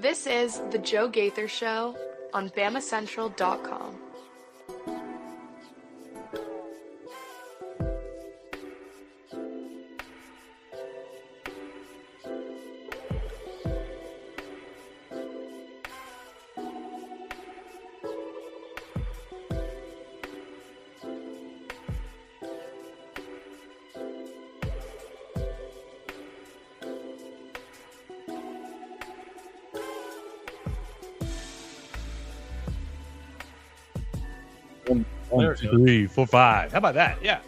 This is The Joe Gaither Show on BamaCentral.com. One, two, 3, 4, 5. How about that? Yeah.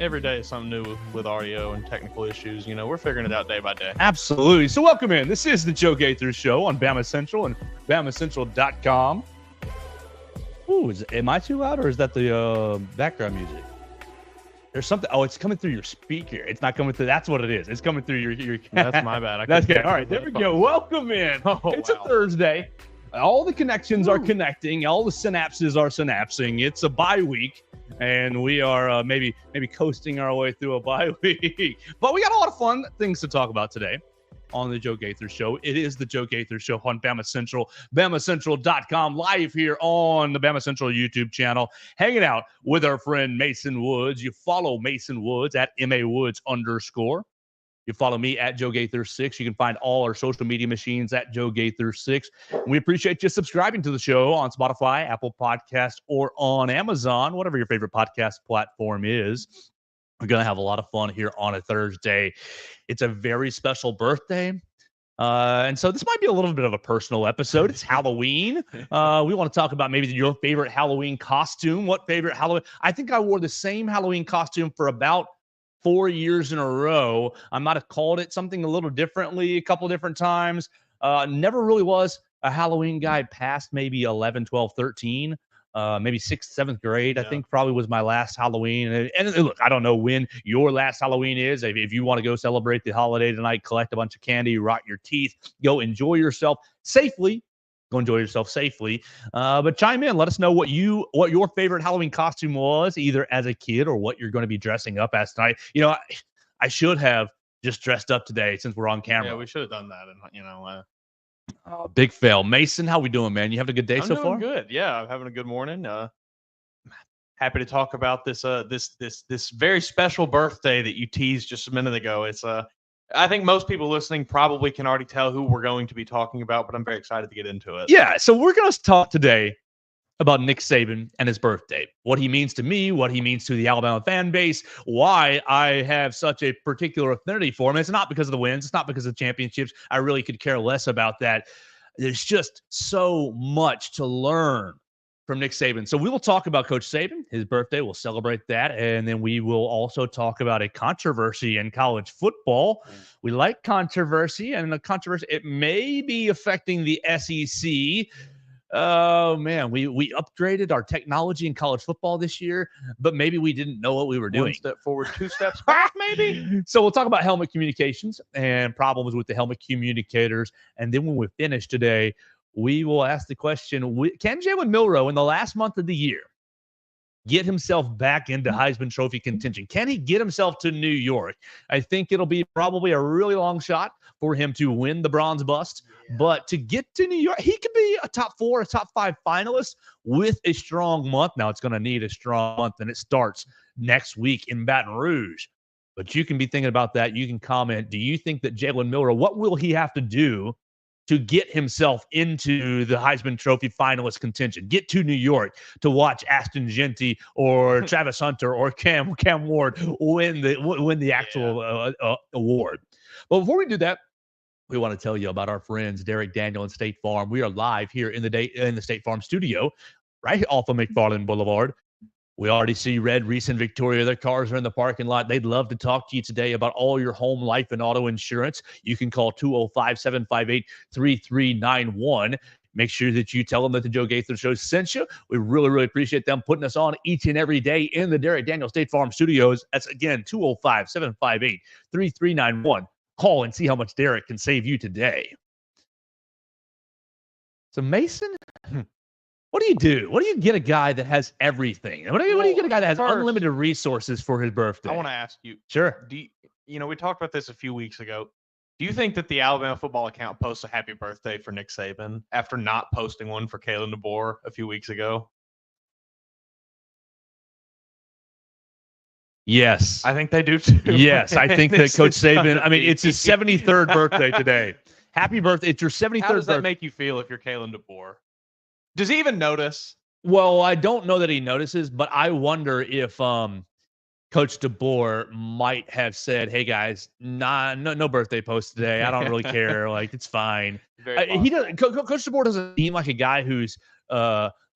Every day is something new with audio and technical issues. You know, we're figuring it out day by day. Absolutely. So welcome in. This is the Joe Gaither Show on Bama Central and BamaCentral.com. Ooh, am I too loud or is that the background music? There's something. Oh, it's coming through your speaker. It's not coming through. That's what it is. It's coming through your. That's my bad. That's good. All right, there we go. Welcome in. It's a Thursday. All the connections are connecting. All the synapses are synapsing. It's a bye week, and we are maybe coasting our way through a bye week. But we got a lot of fun things to talk about today on the Joe Gaither Show. It is the Joe Gaither Show on Bama Central, BamaCentral.com, live here on the Bama Central YouTube channel, hanging out with our friend Mason Woods. You follow Mason Woods at MAWoods_. You follow me at Joe Gaither6. You can find all our social media machines at Joe Gaither6. We appreciate you subscribing to the show on Spotify, Apple Podcasts, or on Amazon, whatever your favorite podcast platform is. We're going to have a lot of fun here on a Thursday. It's a very special birthday. And so this might be a little bit of a personal episode. It's Halloween. We want to talk about maybe your favorite Halloween costume. What favorite Halloween? I think I wore the same Halloween costume for about 4 years in a row. I might have called it something a little differently a couple different times. Never really was a Halloween guy past maybe 11, 12, 13. Maybe 6th, 7th grade, I think probably was my last Halloween. And look, I don't know when your last Halloween is. If you want to go celebrate the holiday tonight, collect a bunch of candy, rot your teeth, go enjoy yourself safely. Go enjoy yourself safely. But chime in. Let us know what your favorite Halloween costume was, either as a kid or what you're going to be dressing up as tonight. You know, I should have just dressed up today since we're on camera. Yeah, we should have done that. And big fail. Mason, how we doing, man? You having a good day so far? I'm doing good. Yeah, I'm having a good morning. Happy to talk about this this very special birthday that you teased just a minute ago. It's I think most people listening probably can already tell who we're going to be talking about, but I'm very excited to get into it. Yeah, so we're going to talk today about Nick Saban and his birthday, what he means to me, what he means to the Alabama fan base, why I have such a particular affinity for him. It's not because of the wins. It's not because of the championships. I really could care less about that. There's just so much to learn from Nick Saban. So we will talk about Coach Saban, his birthday. We'll celebrate that. And then we will also talk about a controversy in college football. We like controversy, and the controversy, it may be affecting the SEC. Oh, man, we upgraded our technology in college football this year, but maybe we didn't know what we were doing. 1 step forward, 2 steps back, maybe. So we'll talk about helmet communications and problems with the helmet communicators. And then when we finish today, we will ask the question, can Jalen Milroe in the last month of the year get himself back into Heisman Trophy contention? Can he get himself to New York? I think it'll be probably a really long shot for him to win the bronze bust. Yeah. But to get to New York, he could be a top 4, a top 5 finalist with a strong month. Now, it's going to need a strong month, and it starts next week in Baton Rouge. But you can be thinking about that. You can comment. Do you think that Jalen Milroe, what will he have to do to get himself into the Heisman Trophy finalist contention, get to New York to watch Ashton Genty or Travis Hunter or Cam Ward win the actual award? But before we do that, we want to tell you about our friends Derek Daniel and State Farm. We are live here in the State Farm studio, right off of McFarland Boulevard. We already see Red, Reese, and Victoria. Their cars are in the parking lot. They'd love to talk to you today about all your home, life, and auto insurance. You can call 205-758-3391. Make sure that you tell them that the Joe Gaither Show sent you. We really, really appreciate them putting us on each and every day in the Derek Daniel State Farm Studios. That's, again, 205-758-3391. Call and see how much Derek can save you today. So, Mason, what do you do? What do you get a guy that has everything? What do you get a guy that has unlimited resources for his birthday? I want to ask you. Sure. We talked about this a few weeks ago. Do you think that the Alabama football account posts a happy birthday for Nick Saban after not posting one for Kalen DeBoer a few weeks ago? Yes. I think they do too. Yes, I think that Coach Saban, I mean, it's his 73rd birthday today. Happy birthday. It's your 73rd How does that birthday. make you feel if you're Kalen DeBoer? Does he even notice? Well, I don't know that he notices, but I wonder if Coach DeBoer might have said, "Hey guys, no birthday post today. I don't really care. Like it's fine." He doesn't. Coach DeBoer doesn't seem like a guy who's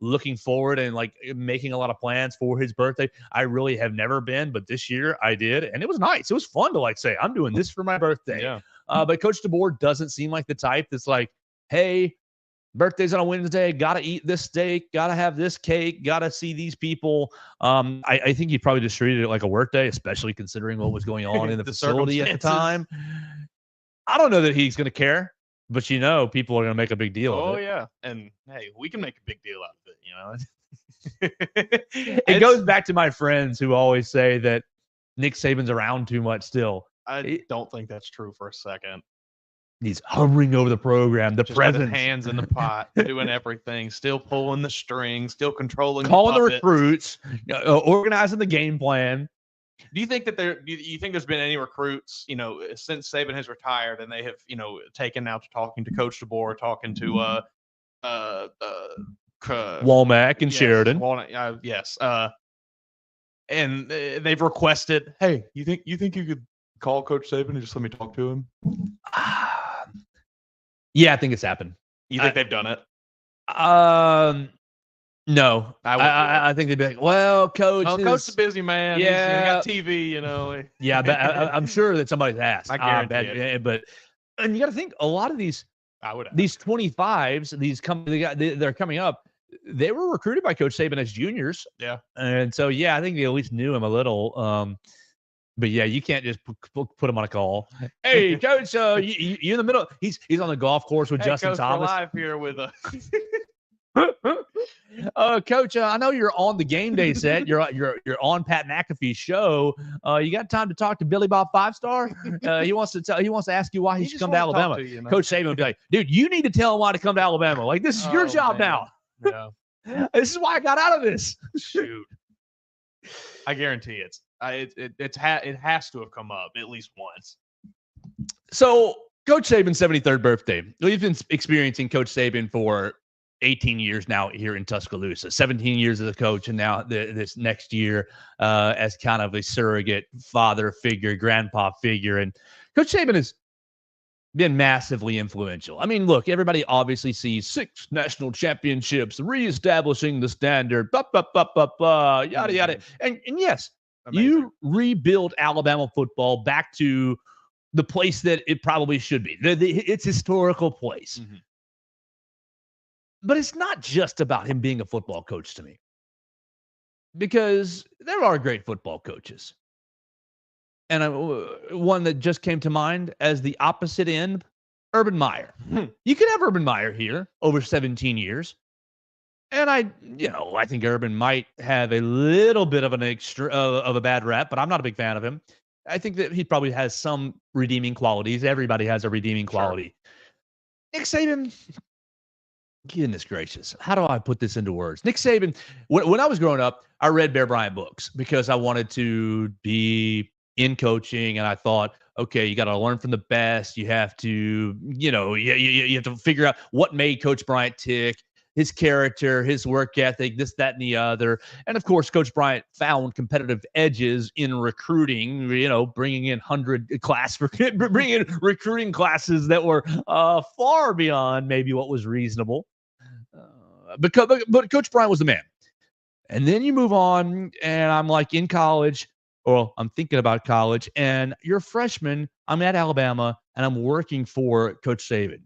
looking forward and like making a lot of plans for his birthday. I really have never been, but this year I did, and it was nice. It was fun to like say, "I'm doing this for my birthday." Yeah. But Coach DeBoer doesn't seem like the type that's like, "Hey, birthday's on a Wednesday. Got to eat this steak. Got to have this cake. Got to see these people." I think he probably just treated it like a work day, especially considering what was going on in the facility at the time. I don't know that he's going to care, but people are going to make a big deal of it. Oh yeah, and hey, we can make a big deal out of it. It goes back to my friends who always say that Nick Saban's around too much still. I don't think that's true for a second. He's hovering over the program, the presence, hands in the pot, doing everything, still pulling the strings, still controlling, calling the recruits, organizing the game plan. Do you think that you think there's been any recruits, since Saban has retired and they have, taken out to talking to Coach DeBoer, talking to Womack and Sheridan? Yes. And they've requested, hey, you think you could call Coach Saban and just let me talk to him? Yeah, I think it's happened. You think they've done it? No. I think they'd be like, well, Coach. Oh, Coach's a busy man. Yeah. He got TV, Yeah, but I'm sure that somebody's asked. I guarantee it. But you got to think a lot of these 25s, they're coming up. They were recruited by Coach Saban as juniors. Yeah. And so, I think they at least knew him a little. But yeah, you can't just put him on a call. Hey, Coach, you in the middle? He's on the golf course with Justin Coach, Thomas. We're live here with Coach, I know you're on the game day set. You're on Pat McAfee's show. You got time to talk to Billy Bob Five Star? He wants to ask you why he should come to Alabama. Coach Saban would be like, dude, you need to tell him why to come to Alabama. Like this is your job now. Yeah. This is why I got out of this. Shoot. I guarantee it has to have come up at least once. So Coach Saban's 73rd birthday. We've been experiencing Coach Saban for 18 years now here in Tuscaloosa, 17 years as a coach, and now this next year as kind of a surrogate father figure, grandpa figure. And Coach Saban has been massively influential. I mean, look, everybody obviously sees 6 national championships, reestablishing the standard, yada, yada. And yes, amazing. You rebuild Alabama football back to the place that it probably should be, its historical place. Mm-hmm. But it's not just about him being a football coach to me, because there are great football coaches. And one that just came to mind as the opposite end, Urban Meyer. You can have Urban Meyer here over 17 years. And I think Urban might have a little bit of of a bad rap, but I'm not a big fan of him. I think that he probably has some redeeming qualities. Everybody has a redeeming quality. Sure. Nick Saban, goodness gracious, how do I put this into words? Nick Saban, when I was growing up, I read Bear Bryant books because I wanted to be in coaching, and I thought, okay, you got to learn from the best. You have to, you have to figure out what made Coach Bryant tick, his character, his work ethic, this, that, and the other. And of course, Coach Bryant found competitive edges in recruiting, bringing in bringing in recruiting classes that were far beyond maybe what was reasonable. But Coach Bryant was the man. And then you move on, and I'm like in college, or I'm thinking about college, and you're a freshman. I'm at Alabama, and I'm working for Coach Saban.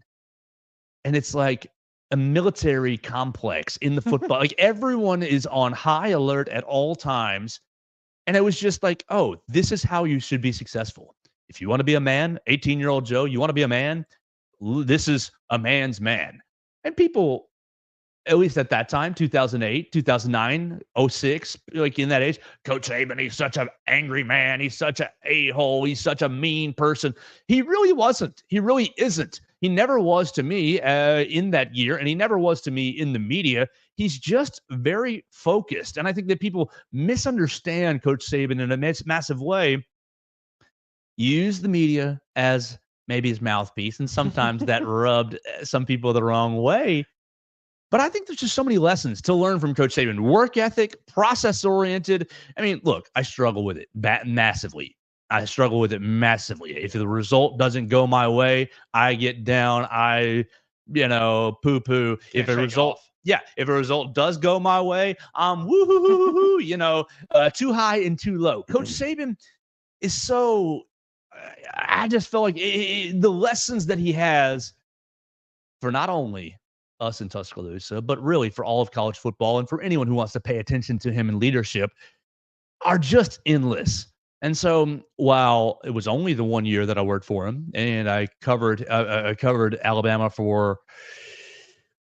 And it's like a military complex in the football. Like everyone is on high alert at all times. And it was just like, oh, this is how you should be successful. If you want to be a man, 18-year-old Joe, you want to be a man, this is a man's man. And people at least at that time, 2008, 2009, 06, like in that age, Coach Saban, he's such an angry man. He's such an a-hole. He's such a mean person. He really wasn't. He really isn't. He never was to me in that year, and he never was to me in the media. He's just very focused. And I think that people misunderstand Coach Saban in a massive way, use the media as maybe his mouthpiece, and sometimes that rubbed some people the wrong way. But I think there's just so many lessons to learn from Coach Saban. Work ethic, process-oriented. I mean, look, I struggle with it massively. I struggle with it massively. If the result doesn't go my way, I get down. I, poo-poo. If a result does go my way, woo-hoo-hoo-hoo, too high and too low. Coach Saban is so, I just feel like the lessons that he has for not only us in Tuscaloosa, but really for all of college football and for anyone who wants to pay attention to him in leadership are just endless. And so while it was only the 1 year that I worked for him and I covered Alabama for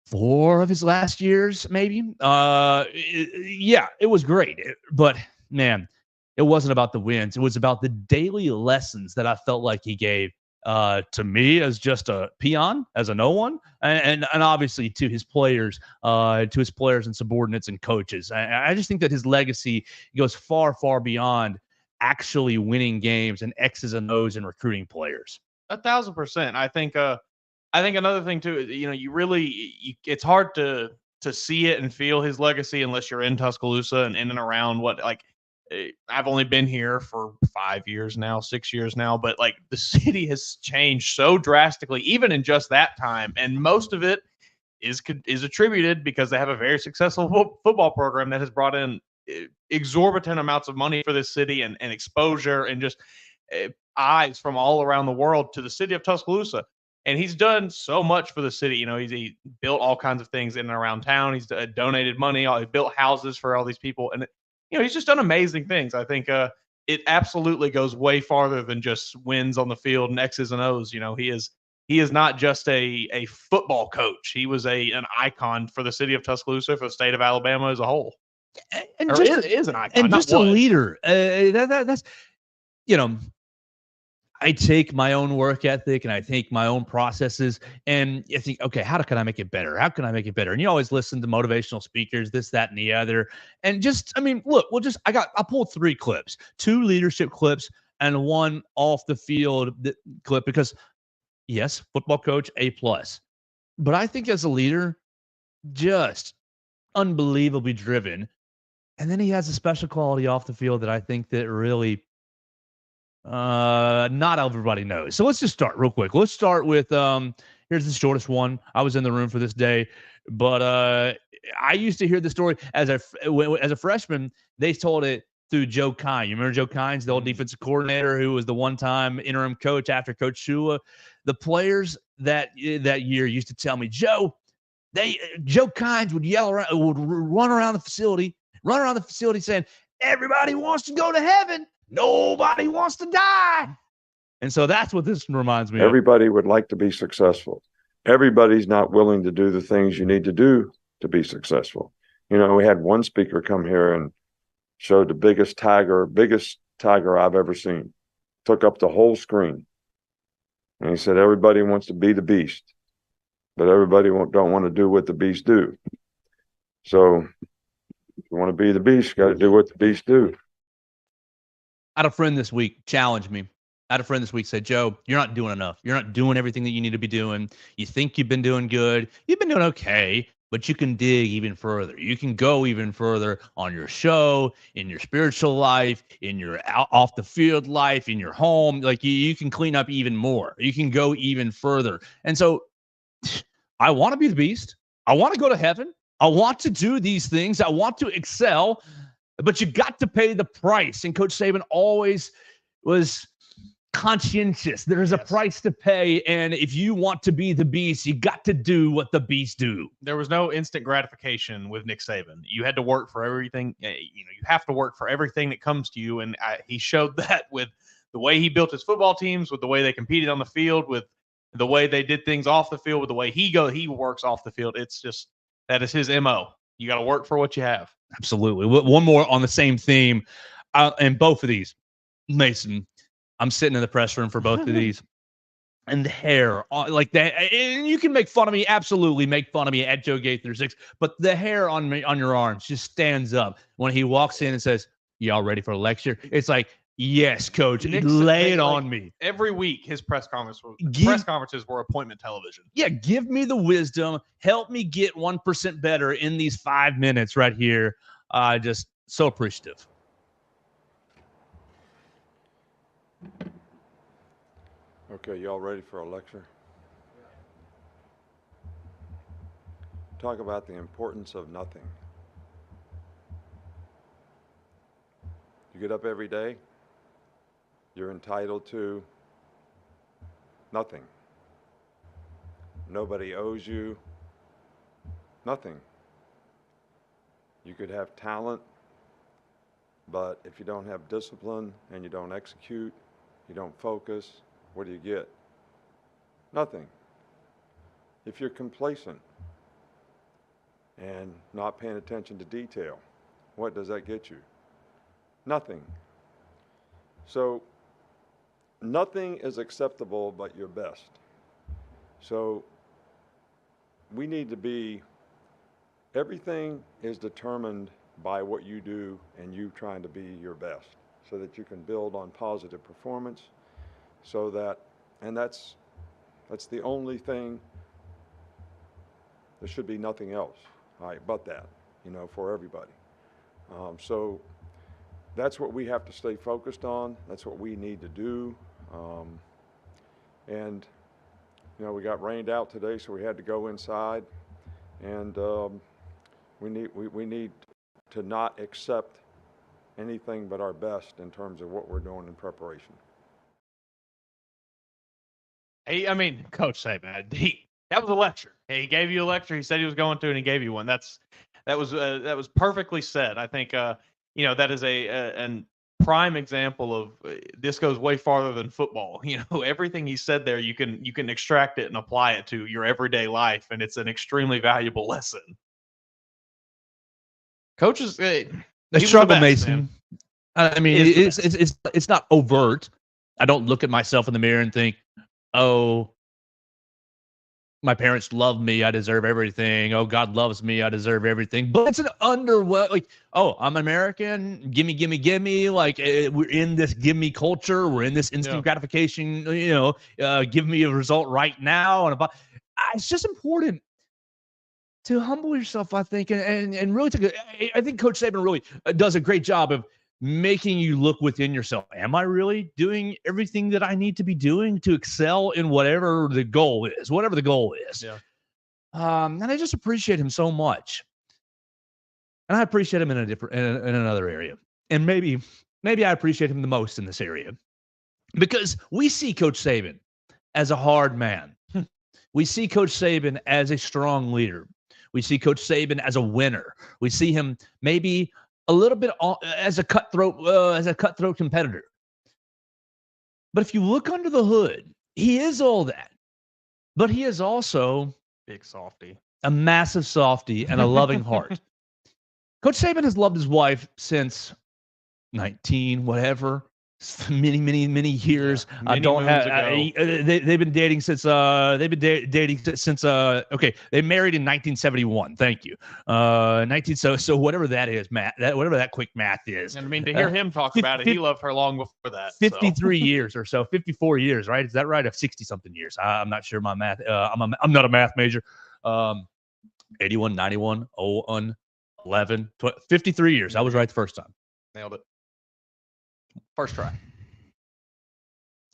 4 of his last years, maybe. It was great. But man, it wasn't about the wins. It was about the daily lessons that I felt like he gave to me as just a peon, as a no one, and obviously to his players and subordinates and coaches. I just think that his legacy goes far, far beyond actually winning games and X's and O's and recruiting players. 1,000%. I think another thing too, it's hard to see it and feel his legacy unless you're in Tuscaloosa and in and around I've only been here for 5 years now, 6 years now, but the city has changed so drastically, even in just that time. And most of it is attributed because they have a very successful football program that has brought in exorbitant amounts of money for this city and exposure and just eyes from all around the world to the city of Tuscaloosa. And he's done so much for the city. He built all kinds of things in and around town. He's donated money. He built houses for all these people. And he's just done amazing things. I think it absolutely goes way farther than just wins on the field and X's and O's. He is not just a football coach. He was an icon for the city of Tuscaloosa, for the state of Alabama as a whole. And is an icon. And just a leader. That's I take my own work ethic and I take my own processes and I think, okay, how can I make it better? How can I make it better? And you always listen to motivational speakers, this, that, and the other. And I pulled 3 clips, 2 leadership clips and 1 off the field clip because yes, football coach, A+. But I think as a leader, just unbelievably driven. And then he has a special quality off the field that I think that really not everybody knows. So let's just start real quick. Let's start with here's the shortest one. I was in the room for this day, but I used to hear the story as a freshman. They told it through Joe Kine. You remember Joe Kines, the old defensive coordinator who was the one-time interim coach after Coach Shula? The players that year used to tell me, Joe Kines would yell around, would run around the facility saying, everybody wants to go to heaven. Nobody wants to die. And so that's what this reminds me of. Everybody would like to be successful. Everybody's not willing to do the things you need to do to be successful. We had one speaker come here and showed the biggest tiger I've ever seen. Took up the whole screen. And he said, everybody wants to be the beast, but everybody don't want to do what the beast do. So if you want to be the beast, you got to do what the beast do. I had a friend this week challenge me. I had a friend this week say, Joe, you're not doing enough. You're not doing everything that you need to be doing. You think you've been doing good. You've been doing okay, but you can dig even further. You can go even further on your show, in your spiritual life, in your off the field life, in your home. You can clean up even more. You can go even further. And so I want to be the beast. I want to go to heaven. I want to do these things. I want to excel. But you got to pay the price. And Coach Saban always was conscientious. There's a price to pay. And if you want to be the beast, you got to do what the beast do. There was no instant gratification with Nick Saban. You had to work for everything. You have to work for everything that comes to you. And he showed that with the way he built his football teams, with the way they competed on the field, with the way they did things off the field, with the way he works off the field. It's just, That is his MO. You got to work for what you have. Absolutely. One more on the same theme. And both of these, Mason, I'm sitting in the press room for both of these. And the hair, like that. And you can make fun of me. Absolutely make fun of me at Joe Gaither 6. But the hair on your arms just stands up when he walks in and says, "Y'all ready for a lecture?" It's like, yes, coach, lay it on me. Every week, his press conferences were appointment television. Yeah, give me the wisdom. Help me get 1% better in these 5 minutes right here. Just so appreciative. Okay, y'all ready for a lecture? Talk about the importance of nothing. You get up every day, you're entitled to nothing. Nobody owes you nothing. You could have talent, but if you don't have discipline and you don't execute, you don't focus, what do you get? Nothing. If you're complacent and not paying attention to detail, what does that get you? Nothing. So nothing is acceptable but your best. So we need to be, everything is determined by what you do and you trying to be your best so that you can build on positive performance. So that, and that's the only thing, there should be nothing else, all right, but that, for everybody. So that's what we have to stay focused on. That's what we need to do. And, we got rained out today, so we had to go inside. And we need to not accept anything but our best in terms of what we're doing in preparation. Coach Saban, that was a lecture. He gave you a lecture. He said he was going to, and he gave you one. That was perfectly said. I think that is a prime example of this goes way farther than football. Everything he said there, you can extract it and apply it to your everyday life, and it's an extremely valuable lesson. Coaches, the struggle, Mason. It's not overt. I don't look at myself in the mirror and think, "Oh, my parents love me. I deserve everything. Oh, God loves me. I deserve everything." But it's an like, "Oh, I'm American. Gimme, gimme, gimme." Like we're in this gimme culture. We're in this instant gratification. Give me a result right now. And it's just important to humble yourself, I think, and really I think Coach Saban really does a great job of making you look within yourself. Am I really doing everything that I need to be doing to excel in whatever the goal is? Yeah. And I just appreciate him so much. And I appreciate him in another area. And maybe I appreciate him the most in this area. Because we see Coach Saban as a hard man. We see Coach Saban as a strong leader. We see Coach Saban as a winner. We see him maybe a little bit as a cutthroat competitor. But if you look under the hood, he is all that. But he is also big softy, a massive softy, and a loving heart. Coach Saban has loved his wife since 19, whatever. Many years. Yeah, they've been dating since they married in 1971. Thank you. So whatever that is, Matt, whatever that quick math is. And to hear him talk about it, he loved her long before that. 53 years or so, 54 years, right? Is that right? Of 60 something years. I'm not sure my math. I'm not a math major. 81, 91, 01, 11, 12, 53 years. I was right the first time. Nailed it. First try.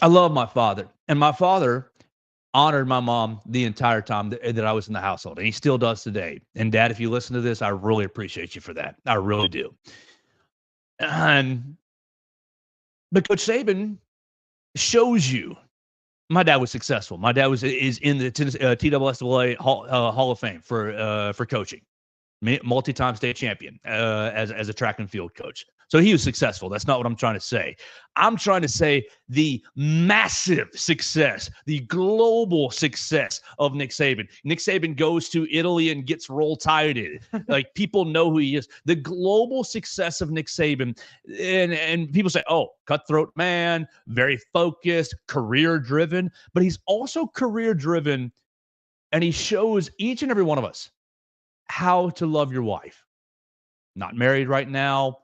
I love my father, and my father honored my mom the entire time that I was in the household, and he still does today. And Dad, if you listen to this, I really appreciate you for that. I really do. But Coach Saban shows you. My dad was successful. My dad is in the TSSAA Hall of Fame for coaching, multi-time state champion as a track and field coach. So he was successful. That's not what I'm trying to say. I'm trying to say the massive success, the global success of Nick Saban. Nick Saban goes to Italy and gets Roll Tided. Like, people know who he is. The global success of Nick Saban. And people say, oh, cutthroat man, very focused, career-driven. But he's also career-driven, and he shows each and every one of us how to love your wife. Not married right now.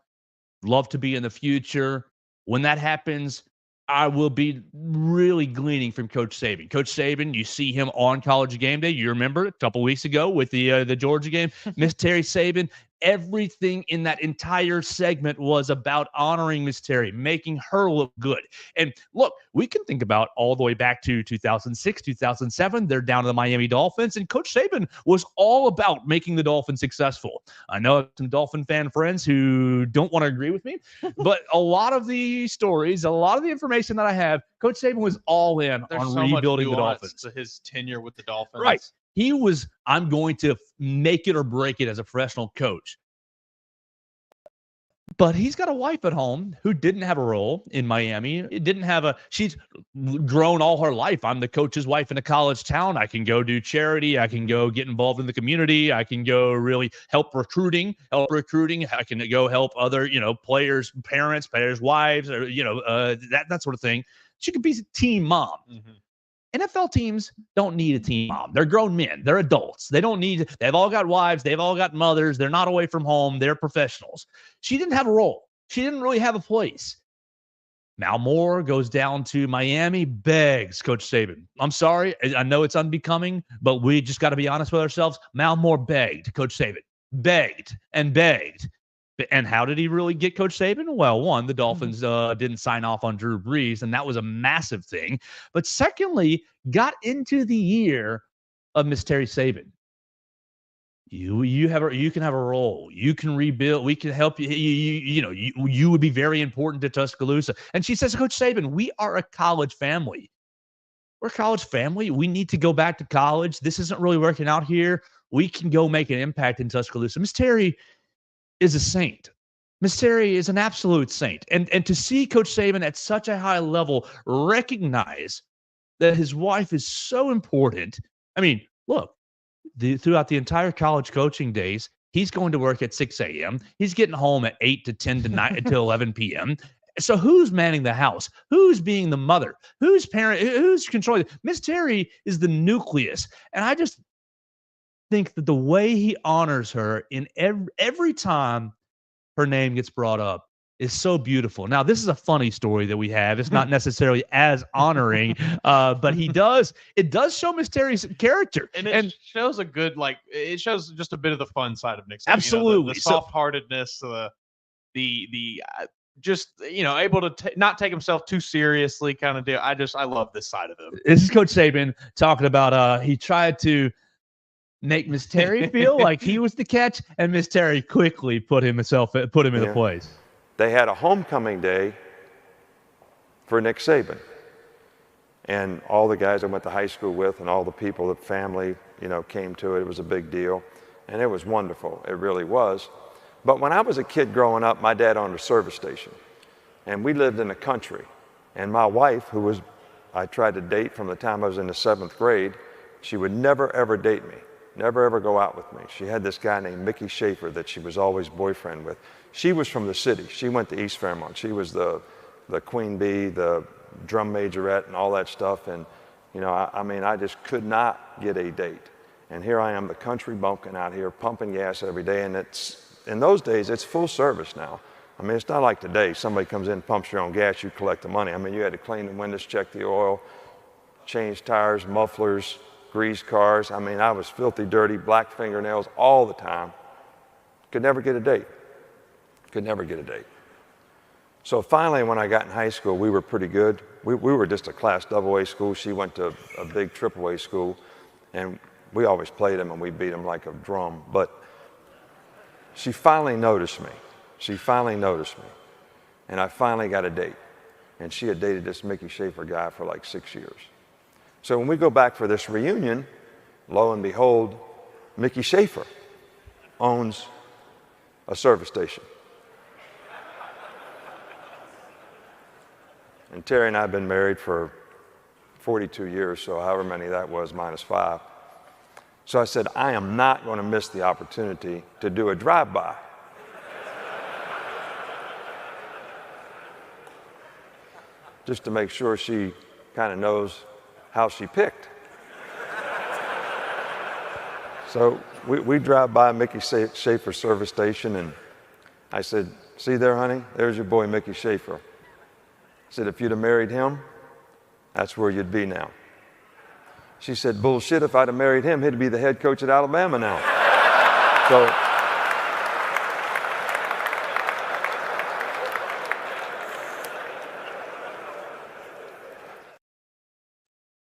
Love to be in the future. When that happens, I will be really gleaning from Coach Saban. Coach Saban, you see him on College Game Day. You remember a couple weeks ago with the Georgia game. Miss Terry Saban, everything in that entire segment was about honoring Miss Terry, making her look good. And look, we can think about all the way back to 2006, 2007. They're down to the Miami Dolphins, and Coach Saban was all about making the Dolphins successful. I know I have some Dolphin fan friends who don't want to agree with me, but a lot of the stories, a lot of the information that I have, Coach Saban was all in on rebuilding the Dolphins. To his tenure with the Dolphins. Right. He was, I'm going to make it or break it as a professional coach. But he's got a wife at home who didn't have a role in Miami. She's grown all her life. I'm the coach's wife in a college town. I can go do charity. I can go get involved in the community. I can go really help recruiting. I can go help other, players' parents, players' wives, or, that sort of thing. She could be a team mom. Mm-hmm. NFL teams don't need a team mom. They're grown men. They're adults. They've all got wives. They've all got mothers. They're not away from home. They're professionals. She didn't have a role. She didn't really have a place. Mal Moore goes down to Miami, begs Coach Saban. I'm sorry. I know it's unbecoming, but we just got to be honest with ourselves. Mal Moore begged Coach Saban. Begged and begged. And how did he really get Coach Saban? Well, one, the Dolphins didn't sign off on Drew Brees, and that was a massive thing. But secondly, got into the year of Miss Terry Saban. You can have a role. You can rebuild. We can help you. You would be very important to Tuscaloosa. And she says, Coach Saban, we are a college family. We're a college family. We need to go back to college. This isn't really working out here. We can go make an impact in Tuscaloosa. Miss Terry is a saint. Miss Terry is an absolute saint. And to see Coach Saban at such a high level recognize that his wife is so important. I mean, look, throughout the entire college coaching days, he's going to work at 6 a.m. He's getting home at 8 to 10 to 9 to 11 p.m. So who's manning the house? Who's being the mother? Who's controlling? Miss Terry is the nucleus. And I just think that the way he honors her in every time her name gets brought up is so beautiful. Now, this is a funny story that we have. It's not necessarily as honoring, but it does show Miss Terry's character. And it shows it shows just a bit of the fun side of Nick Saban. Absolutely. The soft-heartedness, able to not take himself too seriously kind of deal. I love this side of him. This is Coach Saban talking about he tried to make Miss Terry feel like he was the catch, and Miss Terry quickly put him in the place. They had a homecoming day for Nick Saban, and all the guys I went to high school with and all the people, the family, came to it. It was a big deal, and it was wonderful. It really was. But when I was a kid growing up, my dad owned a service station, and we lived in the country. And my wife, I tried to date from the time I was in the 7th grade, she would never, ever date me. Never, ever go out with me. She had this guy named Mickey Schaefer that she was always boyfriend with. She was from the city. She went to East Fairmont. She was the queen bee, the drum majorette, and all that stuff. And, I just could not get a date. And here I am, the country bumpkin out here, pumping gas every day. And in those days, it's full service now. It's not like today. Somebody comes in, pumps your own gas, you collect the money. You had to clean the windows, check the oil, change tires, mufflers, grease cars. I was filthy dirty, black fingernails all the time. Could never get a date. So finally, when I got in high school, we were pretty good. We were just a class AA school. She went to a big AAA school, and we always played them, and we beat them like a drum. But she finally noticed me. And I finally got a date. And she had dated this Mickey Schaefer guy for like 6 years. So when we go back for this reunion, lo and behold, Mickey Schaefer owns a service station. And Terry and I have been married for 42 years, so however many that was minus 5. So I said, I am not going to miss the opportunity to do a drive-by. Just to make sure she kind of knows how she picked. So we drive by Mickey Schaefer service station, and I said, see there, honey? There's your boy, Mickey Schaefer. I said, if you'd have married him, that's where you'd be now. She said, bullshit, if I'd have married him, he'd be the head coach at Alabama now. So,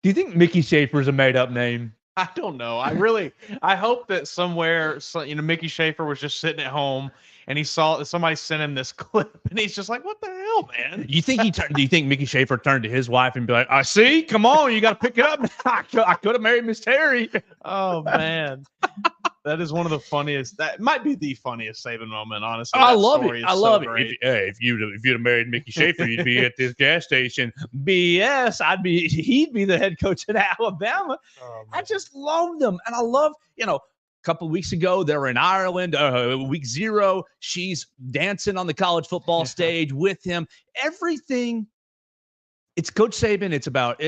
do you think Mickey Schaefer is a made-up name? I don't know. I hope that somewhere, Mickey Schaefer was just sitting at home and he saw somebody sent him this clip and he's just like, what the hell, man? Do you think Mickey Schaefer turned to his wife and be like, I see, come on, you got to pick it up. I could have married Miss Terry. Oh, man. That is one of the funniest. That might be the funniest Saban moment, honestly. I love it. I love it. Great. If you'd have married Mickey Schaefer, you'd be at this gas station. BS. He'd be the head coach at Alabama. Oh, I just love them. And I love, a couple of weeks ago, they were in Ireland, week 0. She's dancing on the college football stage with him. Everything. It's Coach Saban. It's about,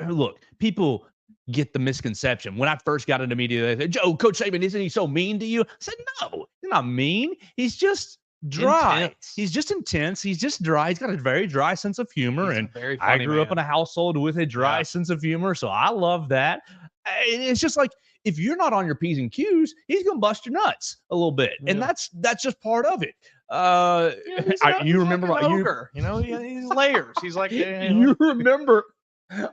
look, people get the misconception. When I first got into media, they said, Joe, Coach Saban, isn't he so mean to you? I said, no, he's not mean. He's just dry. Intense. He's just intense. He's just dry. He's got a very dry sense of humor. And I grew up in a household with a dry sense of humor. So I love that. It's just like, if you're not on your P's and Q's, he's going to bust your nuts a little bit. Yeah. And that's just part of it. You remember like ogre, he's layers. He's like, you remember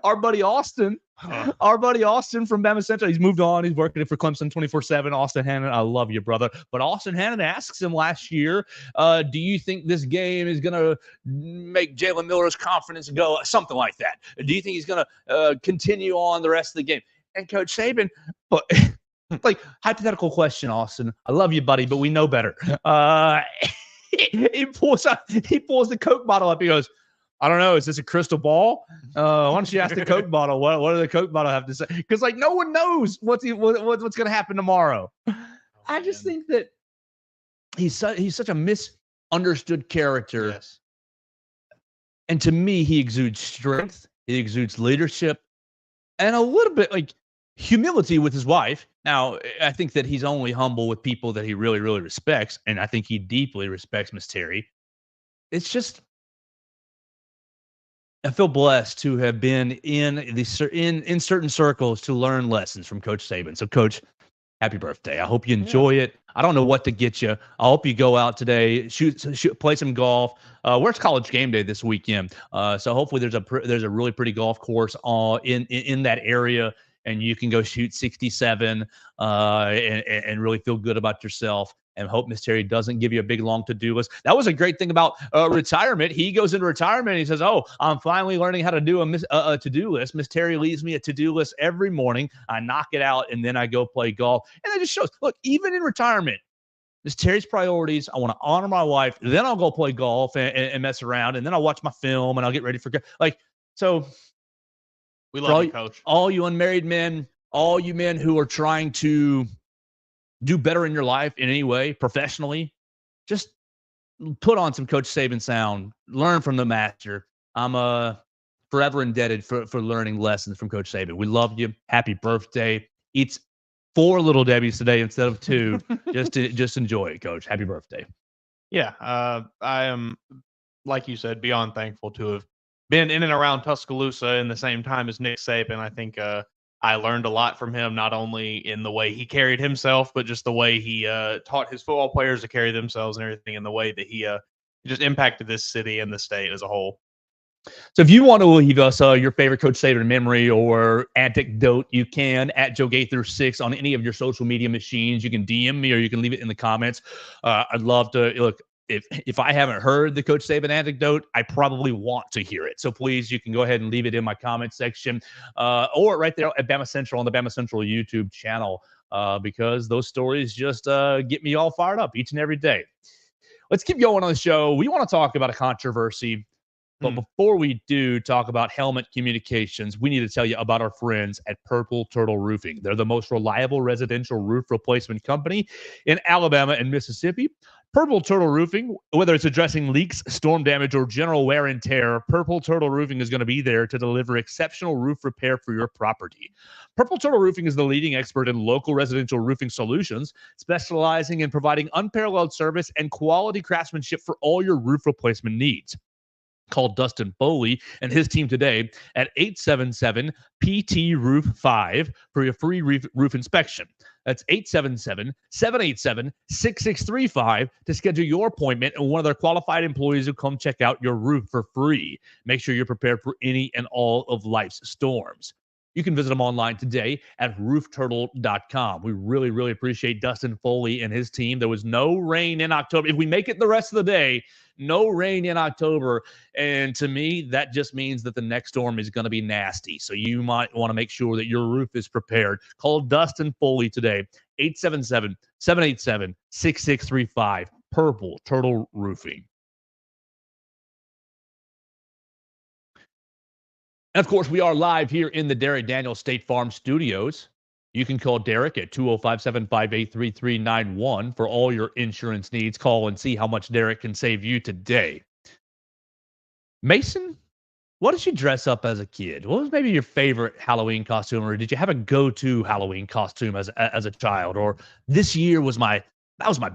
our buddy Austin from BamaCentral. He's moved on. He's working for Clemson 24/7. Austin Hannon, I love you, brother. But Austin Hannon asks him last year, do you think this game is going to make Jalen Miller's confidence go? Something like that. Do you think he's going to continue on the rest of the game? And Coach Saban, but like, hypothetical question, Austin. I love you, buddy, but we know better. He pulls the Coke bottle up. He goes, I don't know. Is this a crystal ball? Why don't you ask the Coke bottle? What does the Coke bottle have to say? Because no one knows what's going to happen tomorrow. I just think that he's such a misunderstood character. Yes. And to me, he exudes strength. He exudes leadership, and a little bit like humility with his wife. Now, I think that he's only humble with people that he really, really respects, and I think he deeply respects Miss Terry. It's just, I feel blessed to have been in certain circles to learn lessons from Coach Saban. So, Coach, happy birthday. I hope you enjoy it. I don't know what to get you. I hope you go out today, play some golf. Where's College Game Day this weekend? So hopefully there's a really pretty golf course in that area, and you can go shoot 67 and really feel good about yourself. And hope Miss Terry doesn't give you a big, long to-do list. That was a great thing about retirement. He goes into retirement and he says, oh, I'm finally learning how to do a to-do list. Miss Terry leaves me a to-do list every morning. I knock it out, and then I go play golf. And it just shows, look, even in retirement, Miss Terry's priorities, I want to honor my wife. Then I'll go play golf and mess around. And then I'll watch my film and I'll get ready for so we love you, Coach. All you unmarried men, all you men who are trying to do better in your life in any way, professionally, just put on some Coach Saban sound, learn from the master. I'm forever indebted for learning lessons from Coach Saban. We love you. Happy birthday. It's 4 Little Debbies today instead of 2. just enjoy it, Coach. Happy birthday. Yeah. I am, like you said, beyond thankful to have been in and around Tuscaloosa in the same time as Nick Saban. I think, I learned a lot from him, not only in the way he carried himself, but just the way he taught his football players to carry themselves and everything, and the way that he just impacted this city and the state as a whole. So if you want to leave us your favorite Coach Saban memory or anecdote, you can at Joe Gaither 6 on any of your social media machines. You can DM me or you can leave it in the comments. I'd love to look. If I haven't heard the Coach Saban anecdote, I probably want to hear it. So please, you can go ahead and leave it in my comment section or right there at BamaCentral on the BamaCentral YouTube channel because those stories just get me all fired up each and every day. Let's keep going on the show. We want to talk about a controversy But before we do talk about helmet communications, we need to tell you about our friends at Purple Turtle Roofing. They're the most reliable residential roof replacement company in Alabama and Mississippi. Purple Turtle Roofing, whether it's addressing leaks, storm damage, or general wear and tear, Purple Turtle Roofing is going to be there to deliver exceptional roof repair for your property. Purple Turtle Roofing is the leading expert in local residential roofing solutions, specializing in providing unparalleled service and quality craftsmanship for all your roof replacement needs. Call Dustin Foley and his team today at 877-PT-ROOF-5 for your free roof inspection. That's 877-787-6635 to schedule your appointment, and one of their qualified employees will come check out your roof for free. Make sure you're prepared for any and all of life's storms. You can visit them online today at roofturtle.com. We really, really appreciate Dustin Foley and his team. There was no rain in October. If we make it the rest of the day, no rain in October. And to me, that just means that the next storm is going to be nasty. So you might want to make sure that your roof is prepared. Call Dustin Foley today, 877-787-6635, Purple Turtle Roofing. And of course, we are live here in the Derek Daniels State Farm Studios. You can call Derek at 205-758-3391 for all your insurance needs. Call and see how much Derek can save you today. Mason, what did you dress up as a kid? What was maybe your favorite Halloween costume, or did you have a go-to Halloween costume as a child? Or this year was my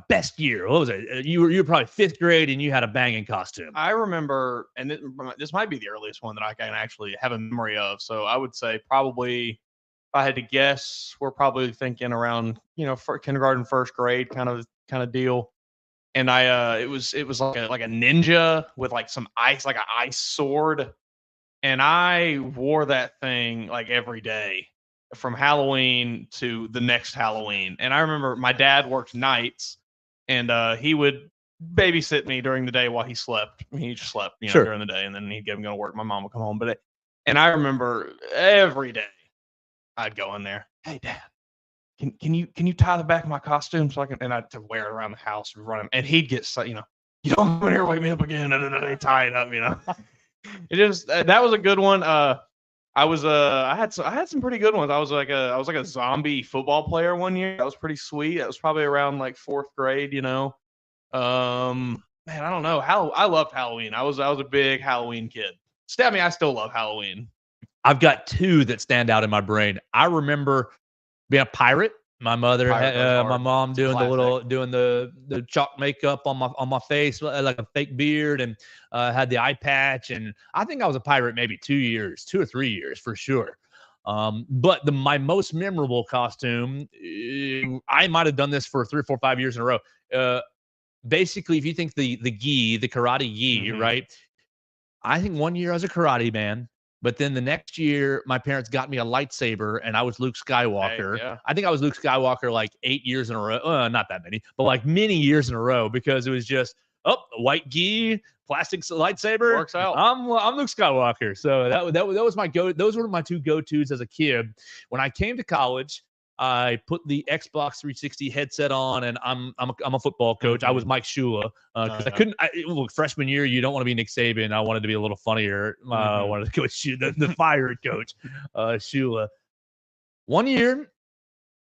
best year. What was it? You were probably 5th grade and you had a banging costume. I remember, and this might be the earliest one that I can actually have a memory of. So I would say probably, if I had to guess, we're probably thinking around, for kindergarten, 1st grade kind of deal. And it was like a ninja with like some ice, like an ice sword. And I wore that thing like every day from Halloween to the next Halloween. And I remember my dad worked nights, and he would babysit me during the day while he slept. He just slept, Sure, during the day, and then he'd get him going to work. My mom would come home. And I remember every day I'd go in there. Hey, Dad, can you tie the back of my costume so I can? And I'd to wear it around the house and run him. And he'd get you don't come in here, wake me up again. And they tie it up. It just that was a good one. I had some pretty good ones. I was like a zombie football player one year. That was pretty sweet. That was probably around like 4th grade, man, I don't know. I loved Halloween. I was a big Halloween kid. Stab me, I still love Halloween. I've got 2 that stand out in my brain. I remember being a pirate. My mother, my mom doing the chalk makeup on my face, like a fake beard, and had the eye patch. And I think I was a pirate maybe 2 or 3 years for sure. But my most memorable costume, I might have done this for 3 or 4 or 5 years in a row. Basically, if you think the karate gi, right? I think one year I was a karate man. But then the next year, my parents got me a lightsaber, and I was Luke Skywalker. Hey, yeah. I think I was Luke Skywalker like 8 years in a row. Not that many, but like many years in a row, because it was just, white gi, plastic lightsaber. Works out. I'm Luke Skywalker. So that was my go. Those were my 2 go-tos as a kid. When I came to college, I put the Xbox 360 headset on, and I'm a football coach. I was Mike Shula because I couldn't. Look, freshman year, you don't want to be Nick Saban. I wanted to be a little funnier. I wanted to coach the fired coach, Shula. One year,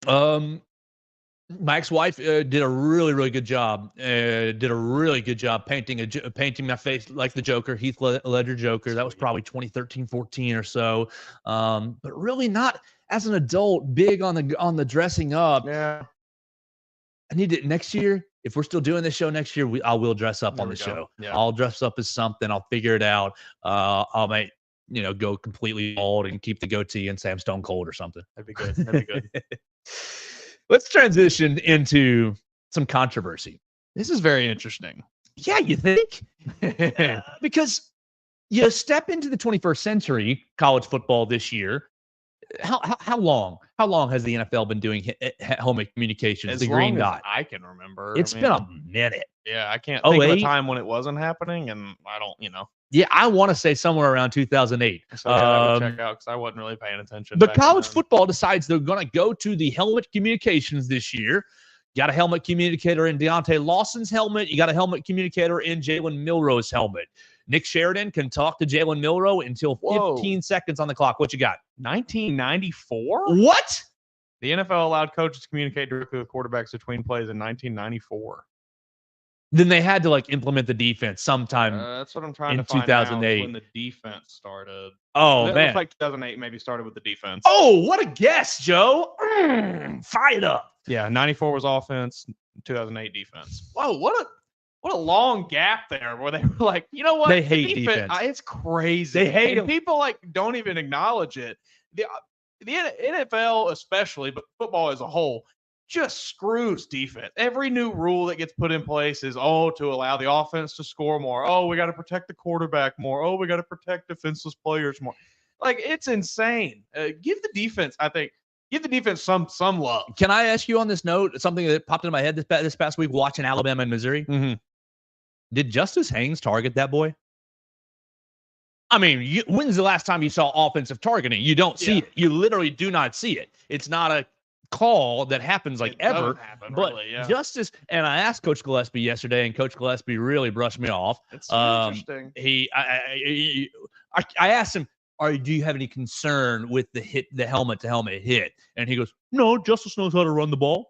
my ex-wife did a really, really good job. Painting my face like the Joker, Heath Ledger Joker. That was probably 2013, 14 or so. But really not, as an adult, big on the dressing up. Yeah. I need it next year. If we're still doing this show next year, I will dress up on the show. Yeah. I'll dress up as something. I'll figure it out. I'll make, go completely bald and keep the goatee and say I'm Stone Cold or something. That'd be good. That'd be good. Let's transition into some controversy. This is very interesting. Yeah, you think? Because you step into the 21st century, college football this year. How long has the NFL been doing helmet communications? As the green dot. I can remember. It's been a minute. Yeah, I can't think of a time when it wasn't happening, and I don't, Yeah, I want to say somewhere around 2008. So I would check out because I wasn't really paying attention. But college football decides they're going to go to the helmet communications this year. You got a helmet communicator in Deontay Lawson's helmet. You got a helmet communicator in Jalen Milroe's helmet. Nick Sheridan can talk to Jalen Milroe until 15 seconds on the clock. What you got? 1994? What? The NFL allowed coaches to communicate directly with quarterbacks between plays in 1994. Then they had to like implement the defense sometime. That's what I'm trying in to find 2008. now, when the defense started. Oh, It man. looks like 2008 maybe started with the defense. Oh, what a guess, Joe. Fired up. Yeah, 94 was offense, 2008 defense. Whoa, what a long gap there where they were like, you know what? They hate defense. It's crazy. They hate and them. people like don't even acknowledge it. The NFL especially, but football as a whole, just screws defense. Every new rule that gets put in place is, to allow the offense to score more. Oh, we got to protect the quarterback more. Oh, we got to protect defenseless players more. Like, it's insane. Give the defense some love. Can I ask you on this note something that popped into my head this past week watching Alabama and Missouri? Mm-hmm. Did Justice Haynes target that boy? I mean, when's the last time you saw offensive targeting? You don't see it. You literally do not see it. It's not a call that happens ever. But really, yeah. Justice, and I asked Coach Gillespie yesterday, and Coach Gillespie really brushed me off. It's interesting. I asked him, do you have any concern with the helmet to helmet hit? And he goes, no, Justice knows how to run the ball.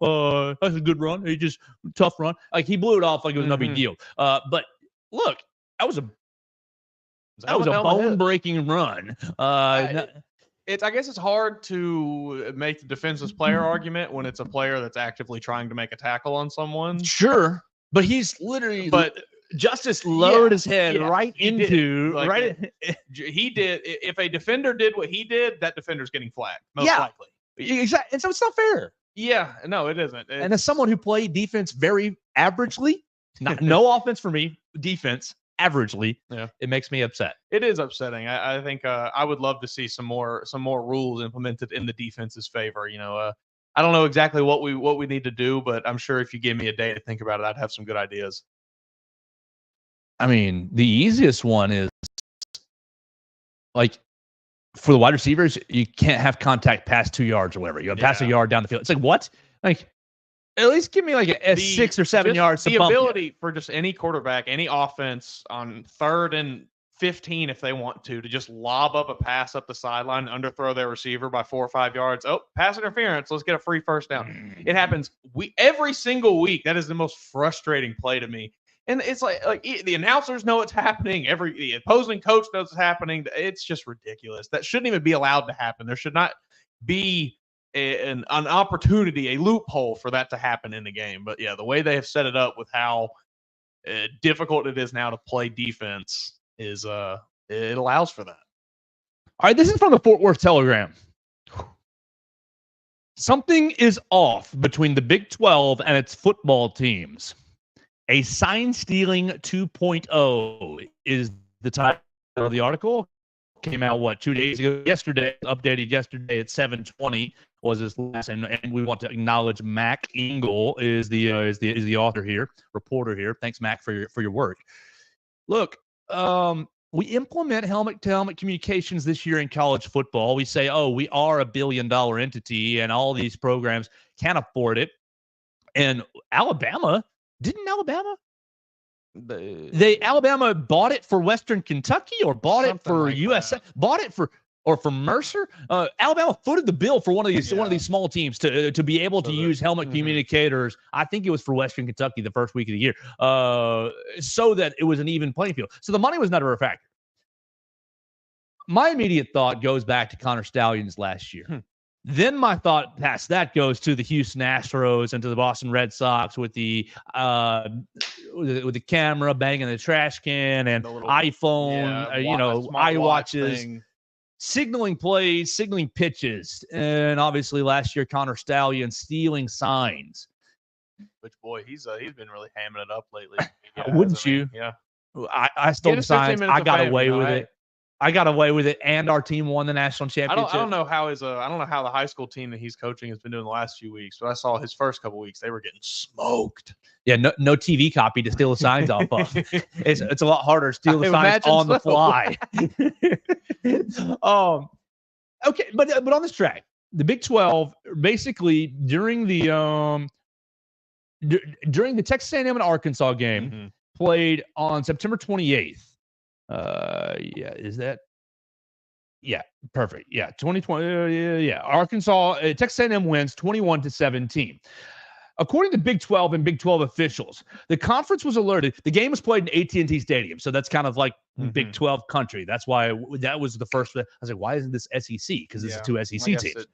That's a good run. He just tough run. Like, he blew it off like it was no big deal. But look, that was a bone-breaking run. I guess it's hard to make the defenseless player argument when it's a player that's actively trying to make a tackle on someone. Sure, but he's literally. But Justice lowered his head right into he did. If a defender did what he did, that defender's getting flagged. Most likely. Exactly, and so it's not fair. Yeah, no, it isn't. And as someone who played defense very averagely, no offense for me, defense. Averagely, it makes me upset. It is upsetting. I think I would love to see some more rules implemented in the defense's favor. I don't know exactly what we need to do, but I'm sure if you gave me a day to think about it, I'd have some good ideas. I mean, the easiest one is like for the wide receivers, you can't have contact past 2 yards or whatever. You have pass a yard down the field. It's like, what? Like, at least give me like a 6 or 7 yards. The ability for just any quarterback, any offense on 3rd and 15, if they want to just lob up a pass up the sideline, underthrow their receiver by 4 or 5 yards. Oh, pass interference. Let's get a free first down. It happens every single week. That is the most frustrating play to me. And it's like the announcers know it's happening. The opposing coach knows it's happening. It's just ridiculous. That shouldn't even be allowed to happen. There should not be an opportunity, a loophole for that to happen in the game. But yeah, the way they have set it up with how difficult it is now to play defense is it allows for that. All right, this is from the Fort Worth Telegram. Something is off between the Big 12 and its football teams. A sign stealing 2.0 is the title of the article. Came out 2 days ago? Yesterday, updated yesterday at 7:20 was this last, and we want to acknowledge Mac Engel is the author here, reporter here. Thanks, Mac, for your work. Look, we implement helmet-to-helmet communications this year in college football. We say, we are a $1 billion entity, and all these programs can't afford it. And Alabama bought it for Western Kentucky or bought it for USA, bought it for Mercer. Alabama footed the bill for one of these small teams to be able to use helmet communicators. I think it was for Western Kentucky the first week of the year, so that it was an even playing field. So the money was never a factor. My immediate thought goes back to Connor Stallions last year. Then my thought past that goes to the Houston Astros and to the Boston Red Sox with the camera banging the trash can and iPhone, iWatches, signaling plays, signaling pitches, and obviously last year Connor Stallions stealing signs. Which boy, he's been really hamming it up lately. Wouldn't you? Yeah. I stole the signs. I got away with it. I got away with it, and our team won the national championship. I don't know how the high school team that he's coaching has been doing the last few weeks, but I saw his first couple weeks they were getting smoked. Yeah, no TV copy to steal the signs off of. It's a lot harder to steal the signs on the fly. Okay, but on this track, the Big 12 basically during the Texas A&M and Arkansas game played on September 28th. Yeah, is that? Yeah, perfect. Yeah, 2020. Yeah, Arkansas, Texas A&M wins 21-17. According to Big 12 and Big 12 officials, the conference was alerted. The game was played in AT&T Stadium, so that's kind of like Big 12 country. That's why that was the first. I was like, why isn't this SEC? Because this is two SEC teams.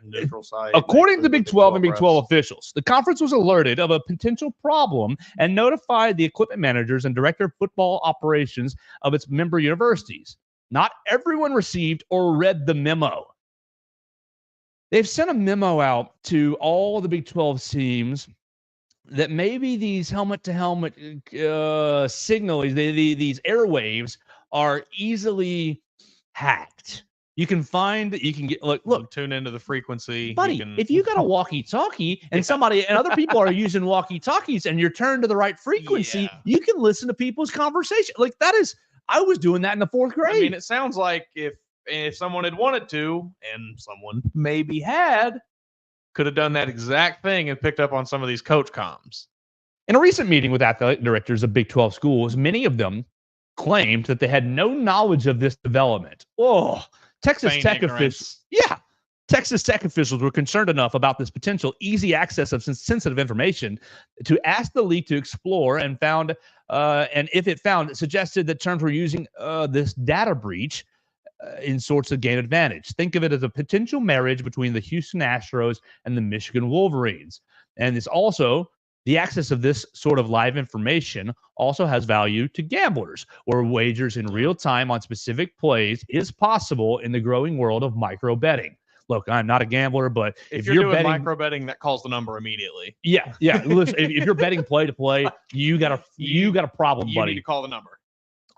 Neutral site. According to Big 12 and Big 12 officials, the conference was alerted of a potential problem and notified the equipment managers and director of football operations of its member universities. Not everyone received or read the memo. They've sent a memo out to all the Big 12 teams that maybe these helmet-to-helmet signals, these airwaves, are easily hacked. You can get look, tune into the frequency, buddy. If you got a walkie-talkie and other people are using walkie-talkies, and you're turned to the right frequency, you can listen to people's conversation. Like that is, I was doing that in the 4th grade. I mean, it sounds like if someone had wanted to, and someone maybe could have done that exact thing and picked up on some of these coach comms. In a recent meeting with athletic directors of Big 12 schools, many of them claimed that they had no knowledge of this development. Oh, Texas Tech officials. Yeah. Texas Tech officials were concerned enough about this potential easy access of sensitive information to ask the league to explore and if it found, it suggested that terms were using this data breach in sorts of gain advantage. Think of it as a potential marriage between the Houston Astros and the Michigan Wolverines. And it's also the access of this sort of live information also has value to gamblers, where wagers in real time on specific plays is possible in the growing world of micro betting. Look, I'm not a gambler, but if you're doing micro betting, that calls the number immediately. Yeah. Listen, if you're betting play to play, you got a problem, buddy. You need to call the number.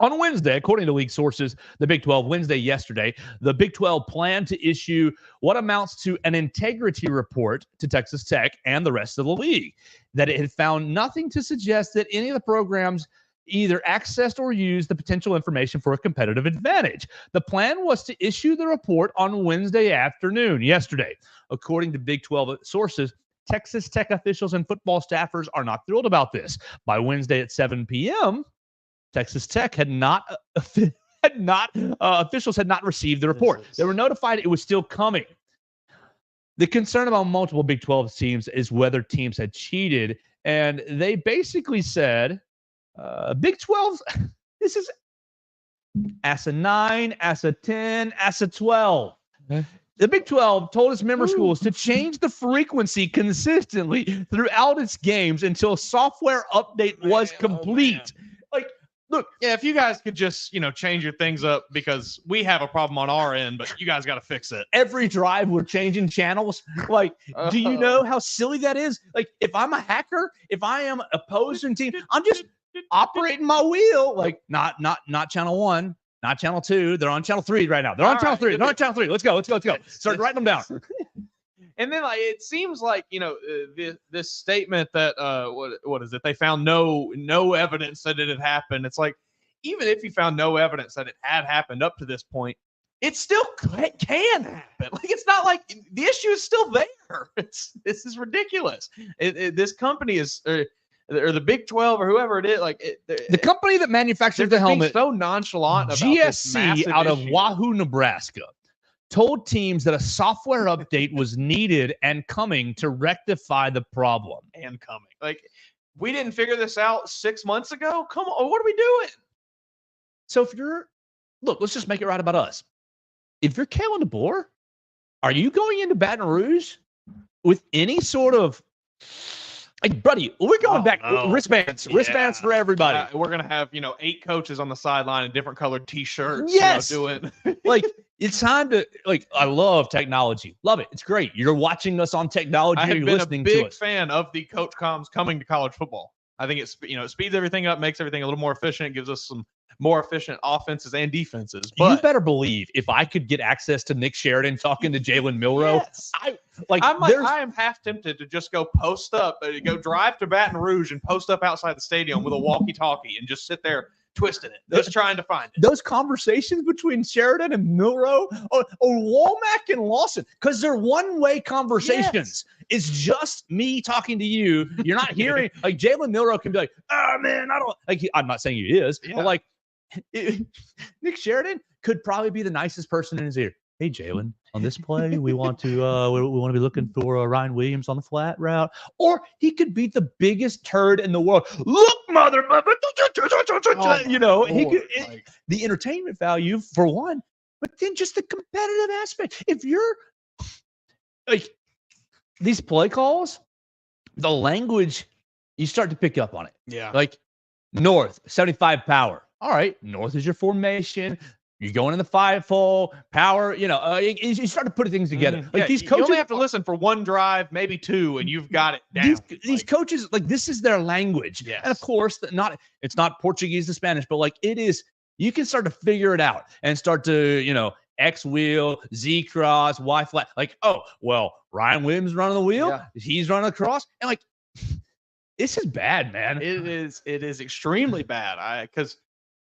On Wednesday, according to league sources, the Big 12, yesterday, the Big 12 planned to issue what amounts to an integrity report to Texas Tech and the rest of the league, that it had found nothing to suggest that any of the programs either accessed or used the potential information for a competitive advantage. The plan was to issue the report on Wednesday afternoon, yesterday. According to Big 12 sources, Texas Tech officials and football staffers are not thrilled about this. By Wednesday at 7 p.m., Texas Tech officials had not received the report. They were notified it was still coming. The concern about multiple Big 12 teams is whether teams had cheated, and they basically said, Big 12, this is ASA 9, ASA 10, ASA 12. The Big 12 told its member schools to change the frequency consistently throughout its games until software update was complete. Look, if you guys could just, change your things up, because we have a problem on our end, but you guys got to fix it. Every drive we're changing channels. Like, do you know how silly that is? Like, if I'm a hacker, if I am opposing team, I'm just operating my wheel. Like, not channel 1, not channel 2. They're on channel 3 right now. They're on channel 3. They're on channel 3. Let's go. Start writing them down. And then, it seems like, this statement that what is it? They found no evidence that it had happened. It's like, even if you found no evidence that it had happened up to this point, it still can happen. Like, it's not like the issue is still there. This is ridiculous. This company is, or the Big 12 or whoever it is, the company that manufactures the helmet, so nonchalant about GSC out of Wahoo, Nebraska, told teams that a software update was needed and coming to rectify the problem. Like, we didn't figure this out 6 months ago? Come on, what are we doing? So let's just make it right about us. If you're Kalen DeBoer, are you going into Baton Rouge with any sort of, like, buddy, we're going back, wristbands for everybody. We're going to have, 8 coaches on the sideline in different colored T-shirts. Yes. Doing like, it's time to, I love technology. Love it. It's great. You're watching us on technology. You're listening to us. I have been a big fan of the coach comms coming to college football. I think it's, it speeds everything up, makes everything a little more efficient, gives us some more efficient offenses and defenses. But you better believe if I could get access to Nick Sheridan talking to Jalen Milroe, yes. I am half tempted to just go post up, go drive to Baton Rouge and post up outside the stadium with a walkie-talkie and just sit there twisting it, just trying to find it. Those conversations between Sheridan and Milroe, or Womack and Lawson, because they're one-way conversations. Yes. It's just me talking to you. You're not hearing, like, Jalen Milroe can be like, oh man, I don't, like, I'm not saying he is, but like, Nick Sheridan could probably be the nicest person in his ear. Hey, Jalen, on this play, we want to we want to be looking for Ryan Williams on the flat route. Or he could be the biggest turd in the world. Look, mother, he could the entertainment value for one, but then just the competitive aspect. If you're like these play calls, the language, you start to pick up on it. Yeah. Like North, 75 power. All right, North is your formation. You're going in the 5-hole, power, you start to put things together. Mm-hmm. Like these coaches, you only have to listen for one drive, maybe two, and you've got it down. These coaches, like this is their language. Yes. And of course, it's not Portuguese to Spanish, but like it is, you can start to figure it out and start to, X wheel, Z cross, Y flat. Like, oh, well, Ryan Williams running the wheel. Yeah. He's running across. And like, this is bad, man. It is extremely bad. Because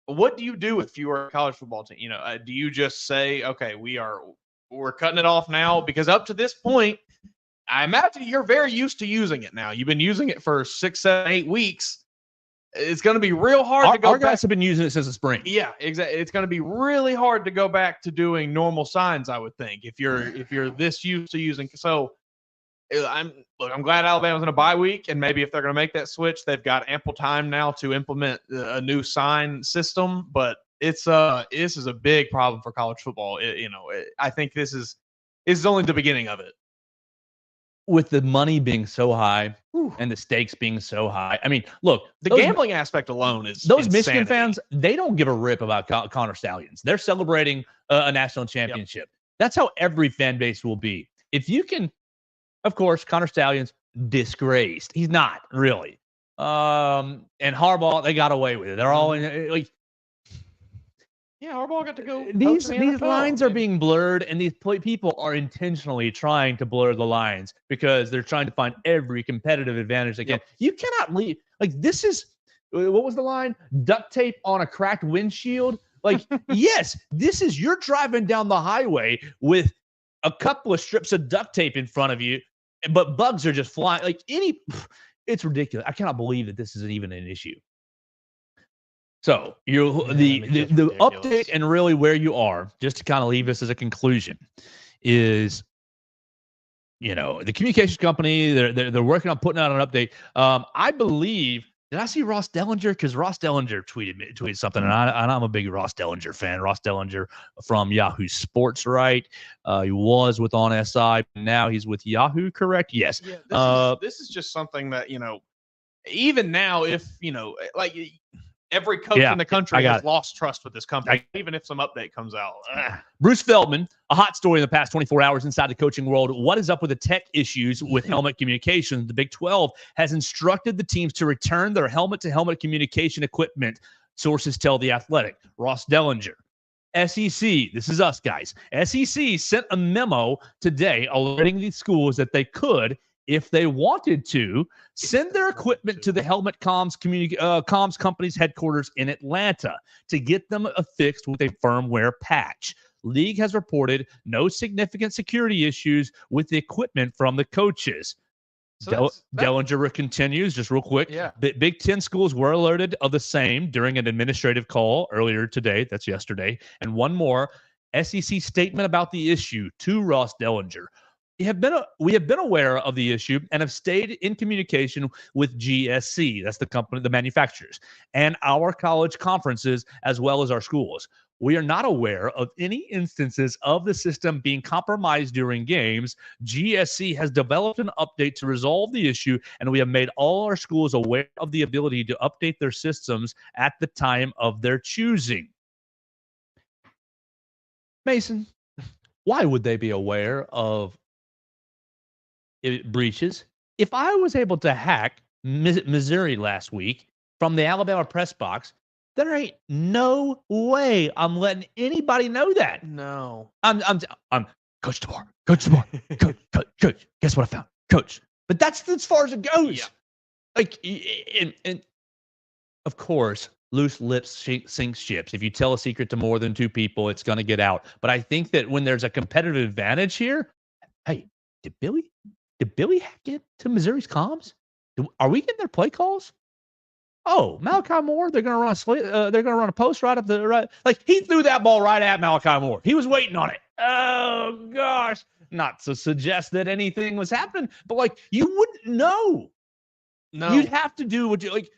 what do you do if you are a college football team? Do you just say, okay, we're cutting it off now? Because up to this point, I imagine you're very used to using it now. You've been using it for 6, 7, 8 weeks. It's going to be real hard to go Our back. guys have been using it since the spring. Yeah, exactly. It's going to be really hard to go back to doing normal signs, I would think, if you're this used to using. So I'm glad Alabama's in a bye week, and maybe if they're going to make that switch, they've got ample time now to implement a new sign system. But this is a big problem for college football. I think this is only the beginning of it. With the money being so high and the stakes being so high. I mean, look, the gambling aspect alone is those insanity. Michigan fans, they don't give a rip about Connor Stallions. They're celebrating a national championship. Yep. That's how every fan base will be. If you can, of course, Connor Stallions, disgraced. He's not really. And Harbaugh, they got away with it. They're all in, like, yeah, Harbaugh got to go. These lines are being blurred, and these people are intentionally trying to blur the lines because they're trying to find every competitive advantage they can. Yep. You cannot leave. Like, this is, what was the line? Duct tape on a cracked windshield. Like, yes, you're driving down the highway with a couple of strips of duct tape in front of you, but bugs are just flying. Like, it's ridiculous. I cannot believe that this isn't even an issue. So the update and really where you are, just to kind of leave this as a conclusion, is the communications company they're working on putting out an update. I believe, did I see Ross Dellinger? Because Ross Dellinger tweeted something, and I'm a big Ross Dellinger fan. Ross Dellinger from Yahoo Sports, right? He was with On SI, now he's with Yahoo, correct? Yes. Yeah, this is just something that even now, if like. Every coach in the country has lost trust with this company, even if some update comes out. Bruce Feldman, a hot story in the past 24 hours inside the coaching world. What is up with the tech issues with helmet communication? The Big 12 has instructed the teams to return their helmet-to-helmet communication equipment, sources tell The Athletic. Ross Dellinger. SEC, this is us, guys. SEC sent a memo today alerting these schools that they could, if they wanted to, send their equipment to the Helmet Comms company's headquarters in Atlanta to get them affixed with a firmware patch. League has reported no significant security issues with the equipment from the coaches. So Dellinger continues, just real quick. Yeah. Big Ten schools were alerted of the same during an administrative call earlier today. That's yesterday. And one more, SEC statement about the issue to Ross Dellinger. We have been aware of the issue and have stayed in communication with GSC, that's the company, the manufacturers, and our college conferences, as well as our schools. We are not aware of any instances of the system being compromised during games. GSC has developed an update to resolve the issue, and we have made all our schools aware of the ability to update their systems at the time of their choosing. Mason, why would they be aware of breaches? If I was able to hack Missouri last week from the Alabama press box, there ain't no way I'm letting anybody know that. No, I'm Coach DeBoer. Coach. Guess what I found, Coach? But that's as far as it goes. Yeah. Like, and of course, loose lips sink ships. If you tell a secret to more than two people, it's going to get out. But I think that when there's a competitive advantage here, hey, did Billy hack it to Missouri's comms? Are we getting their play calls? Oh, Malachi Moore, they're going to run a post right up the right. Like, he threw that ball right at Malachi Moore. He was waiting on it. Oh, gosh. Not to suggest that anything was happening, but, like, you wouldn't know. No. You'd have to do what you, like,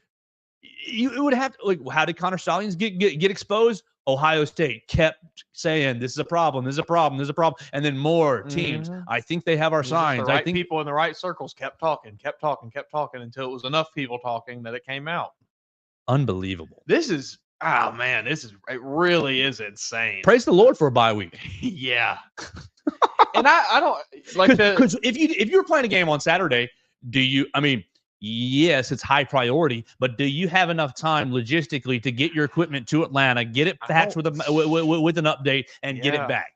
you would have to, like, how did Connor Stalions get exposed? Ohio State kept saying, this is a problem, this is a problem, this is a problem. And then more teams, I think they have our signs. The right I think people in the right circles kept talking until it was enough people talking that it came out. Unbelievable. It really is insane. Praise the Lord for a bye week. Yeah. And I don't like because if you were playing a game on Saturday, yes, it's high priority, but do you have enough time logistically to get your equipment to Atlanta, get it patched with an update, and get it back?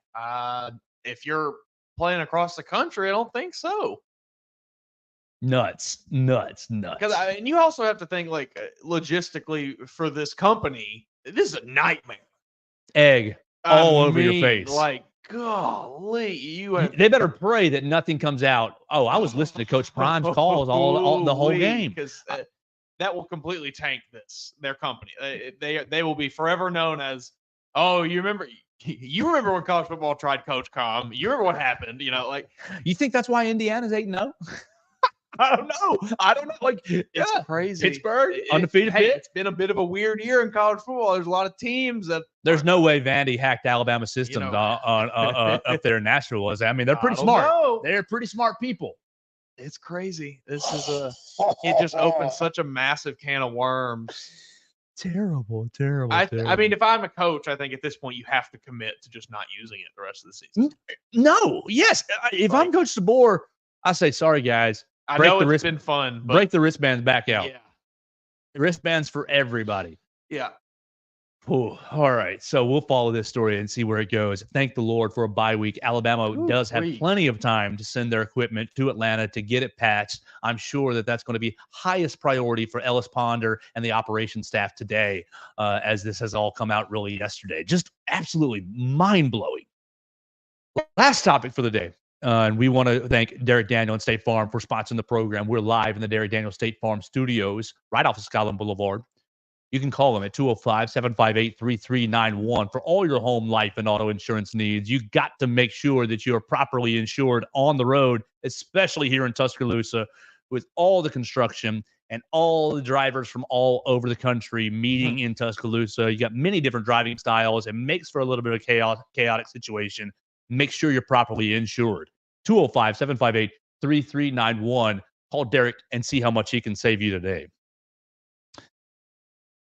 If you're playing across the country, I don't think so. Nuts. Because you also have to think, like, logistically for this company, this is a nightmare. Egg all over your face. Like, golly, they better pray that nothing comes out. Oh, I was listening to Coach Prime's calls all the whole game, because that will completely tank their company. They will be forever known as, oh, you remember when college football tried Coach Com? You remember what happened? Like, you think that's why Indiana's 8-0? I don't know. Like, it's crazy. Pittsburgh, undefeated. It's been a bit of a weird year in college football. There's a lot of teams that. There's no way Vandy hacked Alabama system up there in Nashville. Was I mean, they're pretty smart. They're pretty smart people. It's crazy. This is it just opens such a massive can of worms. Terrible. I mean, if I'm a coach, I think at this point you have to commit to just not using it the rest of the season. No. Yes. If I'm Coach DeBoer, I say, sorry, guys. I know it's been fun. But break the wristbands back out. Yeah. Wristbands for everybody. Yeah. Ooh, all right. So we'll follow this story and see where it goes. Thank the Lord for a bye week. Alabama does have plenty of time to send their equipment to Atlanta to get it patched. I'm sure that's going to be highest priority for Ellis Ponder and the operations staff today, as this has all come out really yesterday. Just absolutely mind-blowing. Last topic for the day. And we want to thank Derek Daniel and State Farm for sponsoring the program. We're live in the Derek Daniel State Farm studios right off of Skyland Boulevard. You can call them at 205-758-3391 for all your home, life, and auto insurance needs. You got to make sure that you are properly insured on the road, especially here in Tuscaloosa, with all the construction and all the drivers from all over the country meeting in Tuscaloosa. You got many different driving styles. It makes for a little bit of chaotic situation. Make sure you're properly insured. 205-758-3391. Call Derek and see how much he can save you today.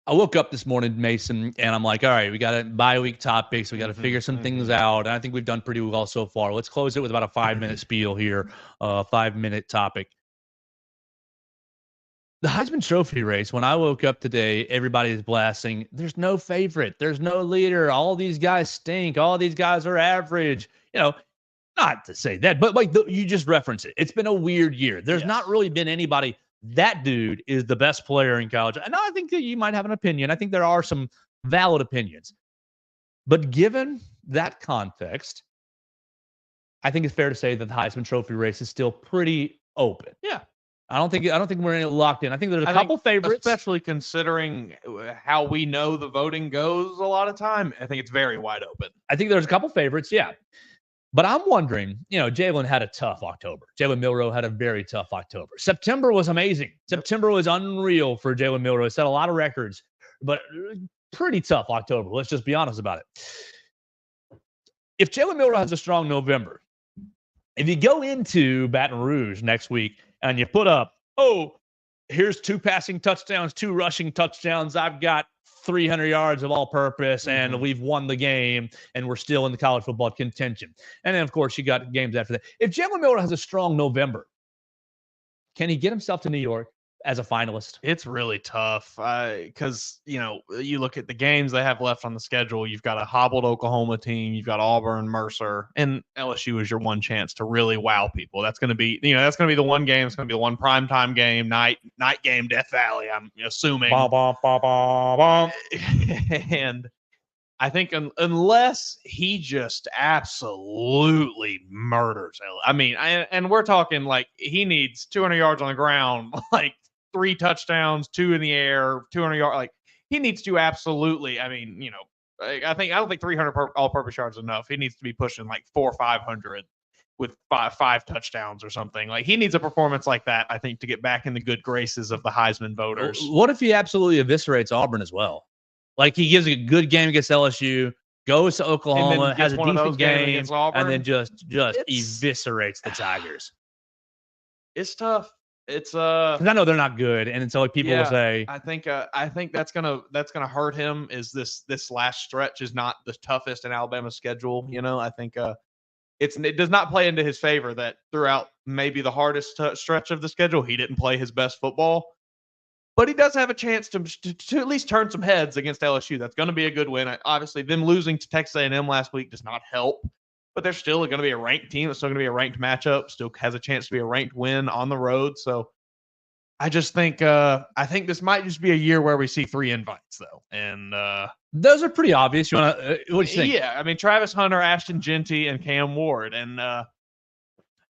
I woke up this morning, Mason, and I'm like, all right, we got a bye week topics. We got to figure some things out. And I think we've done pretty well so far. Let's close it with about a 5-minute spiel here, 5-minute topic. The Heisman Trophy race, when I woke up today, everybody is blasting. There's no favorite. There's no leader. All these guys stink. All these guys are average. Not to say that, but like you just reference it. It's been a weird year. There's not really been anybody. That dude is the best player in college. And I think that you might have an opinion. I think there are some valid opinions. But given that context, I think it's fair to say that the Heisman Trophy race is still pretty open. Yeah. I don't think we're locked in. I think there's a couple favorites, especially considering how we know the voting goes a lot of time. I think it's very wide open. I think there's a couple favorites, yeah. But I'm wondering, Jalen had a tough October. Jalen Milroe had a very tough October. September was amazing. September was unreal for Jalen Milroe. Set a lot of records, but pretty tough October. Let's just be honest about it. If Jalen Milroe has a strong November, if you go into Baton Rouge next week and you put up, here's 2 passing touchdowns, 2 rushing touchdowns, I've got 300 yards of all-purpose, and we've won the game, and we're still in the college football contention. And then, of course, you got games after that. If Jalen Milroe has a strong November, can he get himself to New York as a finalist? It's really tough because, you look at the games they have left on the schedule. You've got a hobbled Oklahoma team. You've got Auburn, Mercer, and LSU is your one chance to really wow people. That's going to be, that's going to be the one game. It's going to be the one primetime game, night game, Death Valley, I'm assuming. And I think unless he just absolutely murders, and we're talking like he needs 200 yards on the ground, like 3 touchdowns, 2 in the air, 200 yards. Like, he needs to absolutely, I don't think 300 all-purpose yards is enough. He needs to be pushing like 400 or 500 with five touchdowns or something. Like, he needs a performance like that, I think, to get back in the good graces of the Heisman voters. What if he absolutely eviscerates Auburn as well? Like, he gives a good game against LSU, goes to Oklahoma, has a decent game, and then just eviscerates the Tigers. It's tough. It's because I know they're not good, and so like people will say, I think that's gonna hurt him. Is this last stretch is not the toughest in Alabama's schedule? You know, I think it does not play into his favor that throughout maybe the hardest stretch of the schedule, he didn't play his best football. But he does have a chance to at least turn some heads against LSU. That's going to be a good win. Obviously, them losing to Texas A&M last week does not help. But they're still going to be a ranked team. It's still going to be a ranked matchup. Still has a chance to be a ranked win on the road. So I just think this might just be a year where we see 3 invites though, and those are pretty obvious. You want to? What do you think? Yeah, I mean Travis Hunter, Ashton Jeanty, and Cam Ward, and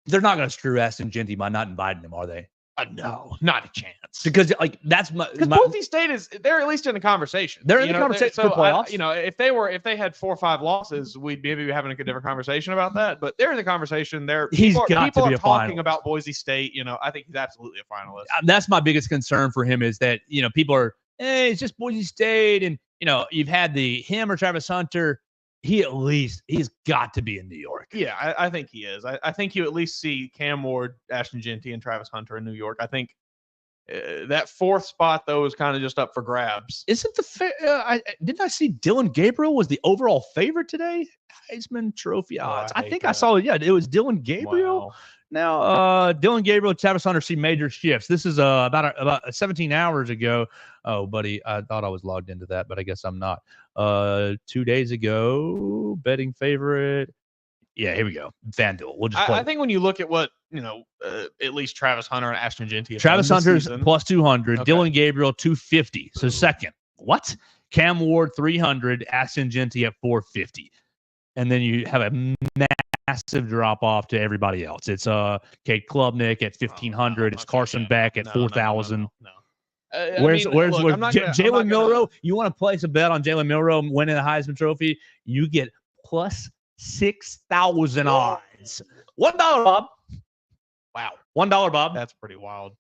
they're not going to screw Ashton Jeanty by not inviting him, are they? No, not a chance. Because like that's because Boise State they're at least in the conversation. They're in the conversation for playoffs. If they had 4 or 5 losses, we'd maybe be having a different conversation about that. But they're in the conversation. People are talking about Boise State. I think he's absolutely a finalist. That's my biggest concern for him is that people are, it's just Boise State, and you've had him or Travis Hunter. He's got to be in New York. Yeah, I think he is. I think you at least see Cam Ward, Ashton Jeanty, and Travis Hunter in New York. I think that 4th spot, though, is kind of just up for grabs. Isn't didn't I see Dylan Gabriel was the overall favorite today? Heisman Trophy odds. I think I saw it. Yeah, it was Dylan Gabriel. Wow. Now, Dylan Gabriel, Travis Hunter see major shifts. This is about 17 hours ago. Oh, buddy, I thought I was logged into that, but I guess I'm not. 2 days ago, betting favorite. Yeah, here we go. FanDuel. We'll just play. I think when you look at what, at least Travis Hunter and Ashton Jeanty. Travis Hunter's plus 200, okay. Dylan Gabriel 250. So second. What? Cam Ward 300, Ashton Jeanty at 450. And then you have a massive drop off to everybody else. It's Kate Klubnik at 1,500. It's Carson Beck at 4,000. No. Where's Jalen Milroe? You want to place a bet on Jalen Milroe winning the Heisman Trophy? You get plus 6,000 odds. $1, Bob. Wow. $1, Bob. That's pretty wild.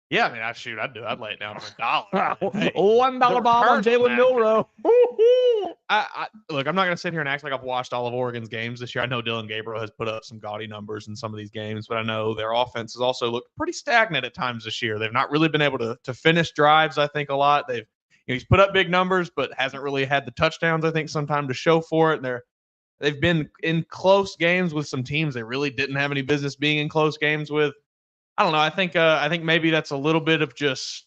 Yeah, I mean, I'd do it. I'd lay it down for $1. Hey, $1 Bob on Jalen Milroe. Look, I'm not going to sit here and act like I've watched all of Oregon's games this year. I know Dylan Gabriel has put up some gaudy numbers in some of these games, but I know their offense has also looked pretty stagnant at times this year. They've not really been able to finish drives, I think, a lot. He's put up big numbers, but hasn't really had the touchdowns, I think, sometime to show for it. They've been in close games with some teams they really didn't have any business being in close games with. I don't know. I think maybe that's a little bit of just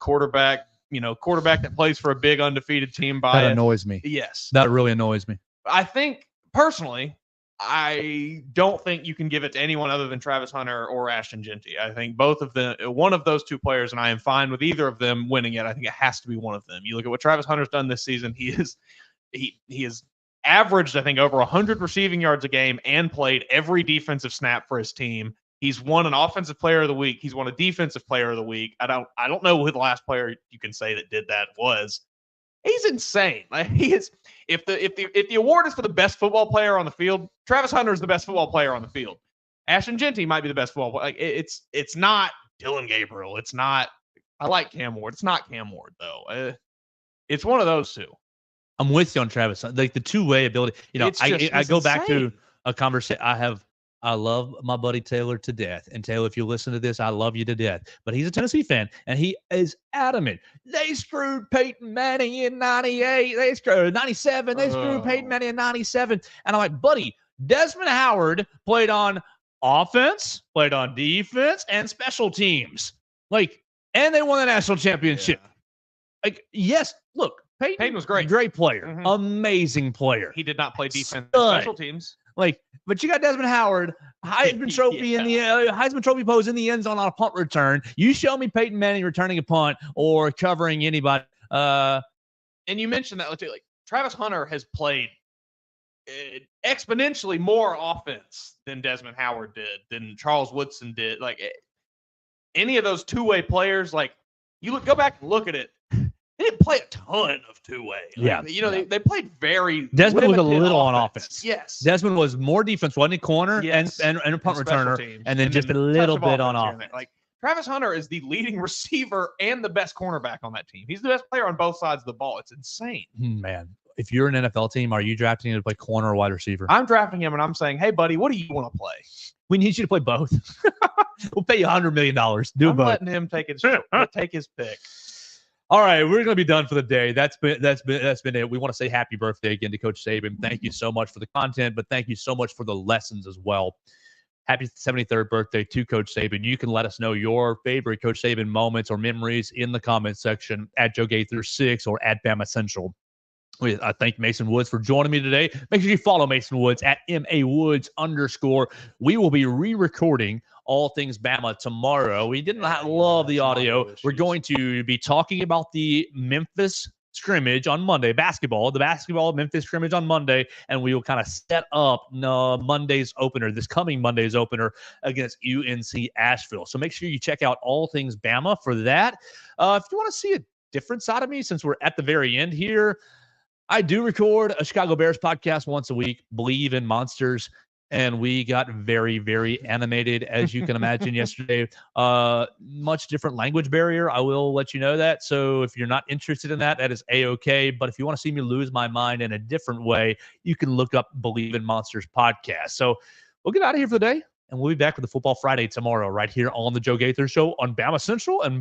quarterback that plays for a big undefeated team bias. That annoys me. Yes. That really annoys me. I think personally, I don't think you can give it to anyone other than Travis Hunter or Ashton Jeanty. I think one of those 2 players, and I am fine with either of them winning it. I think it has to be one of them. You look at what Travis Hunter's done this season. He is averaged, I think, over 100 receiving yards a game and played every defensive snap for his team. He's won an offensive player of the week. He's won a defensive player of the week. I don't know who the last player you can say that did that was. He's insane. Like, he is. If the award is for the best football player on the field, Travis Hunter is the best football player on the field. Ashton Jeanty might be the best football player. Like, it's not Dylan Gabriel. It's not. I like Cam Ward. It's not Cam Ward though. It's one of those 2. I'm with you on Travis. Like the two-way ability. I go back to a conversation I have. I love my buddy Taylor to death. And Taylor, if you listen to this, I love you to death. But he's a Tennessee fan, and he is adamant. They screwed Peyton Manning in 98. They screwed 97. They screwed Peyton Manning in 97. And I'm like, buddy, Desmond Howard played on offense, played on defense, and special teams. Like, and they won the national championship. Yeah. Like, yes, look, Peyton was great. Great player. Mm-hmm. Amazing player. He did not play defense and special teams. Like, but you got Desmond Howard, Heisman Trophy in the Heisman Trophy pose in the end zone on a punt return. You show me Peyton Manning returning a punt or covering anybody. And you mentioned that too. Like, Travis Hunter has played exponentially more offense than Desmond Howard did, than Charles Woodson did. Like, any of those two-way players, like go back and look at it. They didn't play a ton of two-way. Yeah. They played very Desmond was a limited little on offense. Yes. Desmond was more defense, wasn't he? Corner and a punt returner, and then just a little bit on offense. Like Travis Hunter is the leading receiver and the best cornerback on that team. He's the best player on both sides of the ball. It's insane. Man, if you're an NFL team, are you drafting him to play corner or wide receiver? I'm drafting him, and I'm saying, hey, buddy, what do you want to play? We need you to play both. We'll pay you $100 million. I'm both. Letting him take his pick. All right, we're gonna be done for the day. That's been it. We want to say happy birthday again to Coach Saban. Thank you so much for the content, but thank you so much for the lessons as well. Happy 73rd birthday to Coach Saban. You can let us know your favorite Coach Saban moments or memories in the comment section at Joe Gaither 6 or at BamaCentral. I thank Mason Woods for joining me today. Make sure you follow Mason Woods at MAWoods_. We will be re-recording All Things Bama tomorrow. We didn't love the audio. We're going to be talking about the Memphis scrimmage on Monday, the basketball Memphis scrimmage on Monday, and we will kind of set up Monday's opener, this coming Monday's opener against UNC Asheville. So make sure you check out All Things Bama for that. If you want to see a different side of me, since we're at the very end here, I do record a Chicago Bears podcast once a week, Believe in Monsters, and we got very, very animated, as you can imagine, yesterday. Much different language barrier, I will let you know that. So if you're not interested in that, that is A-OK. But if you want to see me lose my mind in a different way, you can look up Believe in Monsters podcast. So we'll get out of here for the day, and we'll be back with the Football Friday tomorrow right here on the Joe Gaither Show on BamaCentral and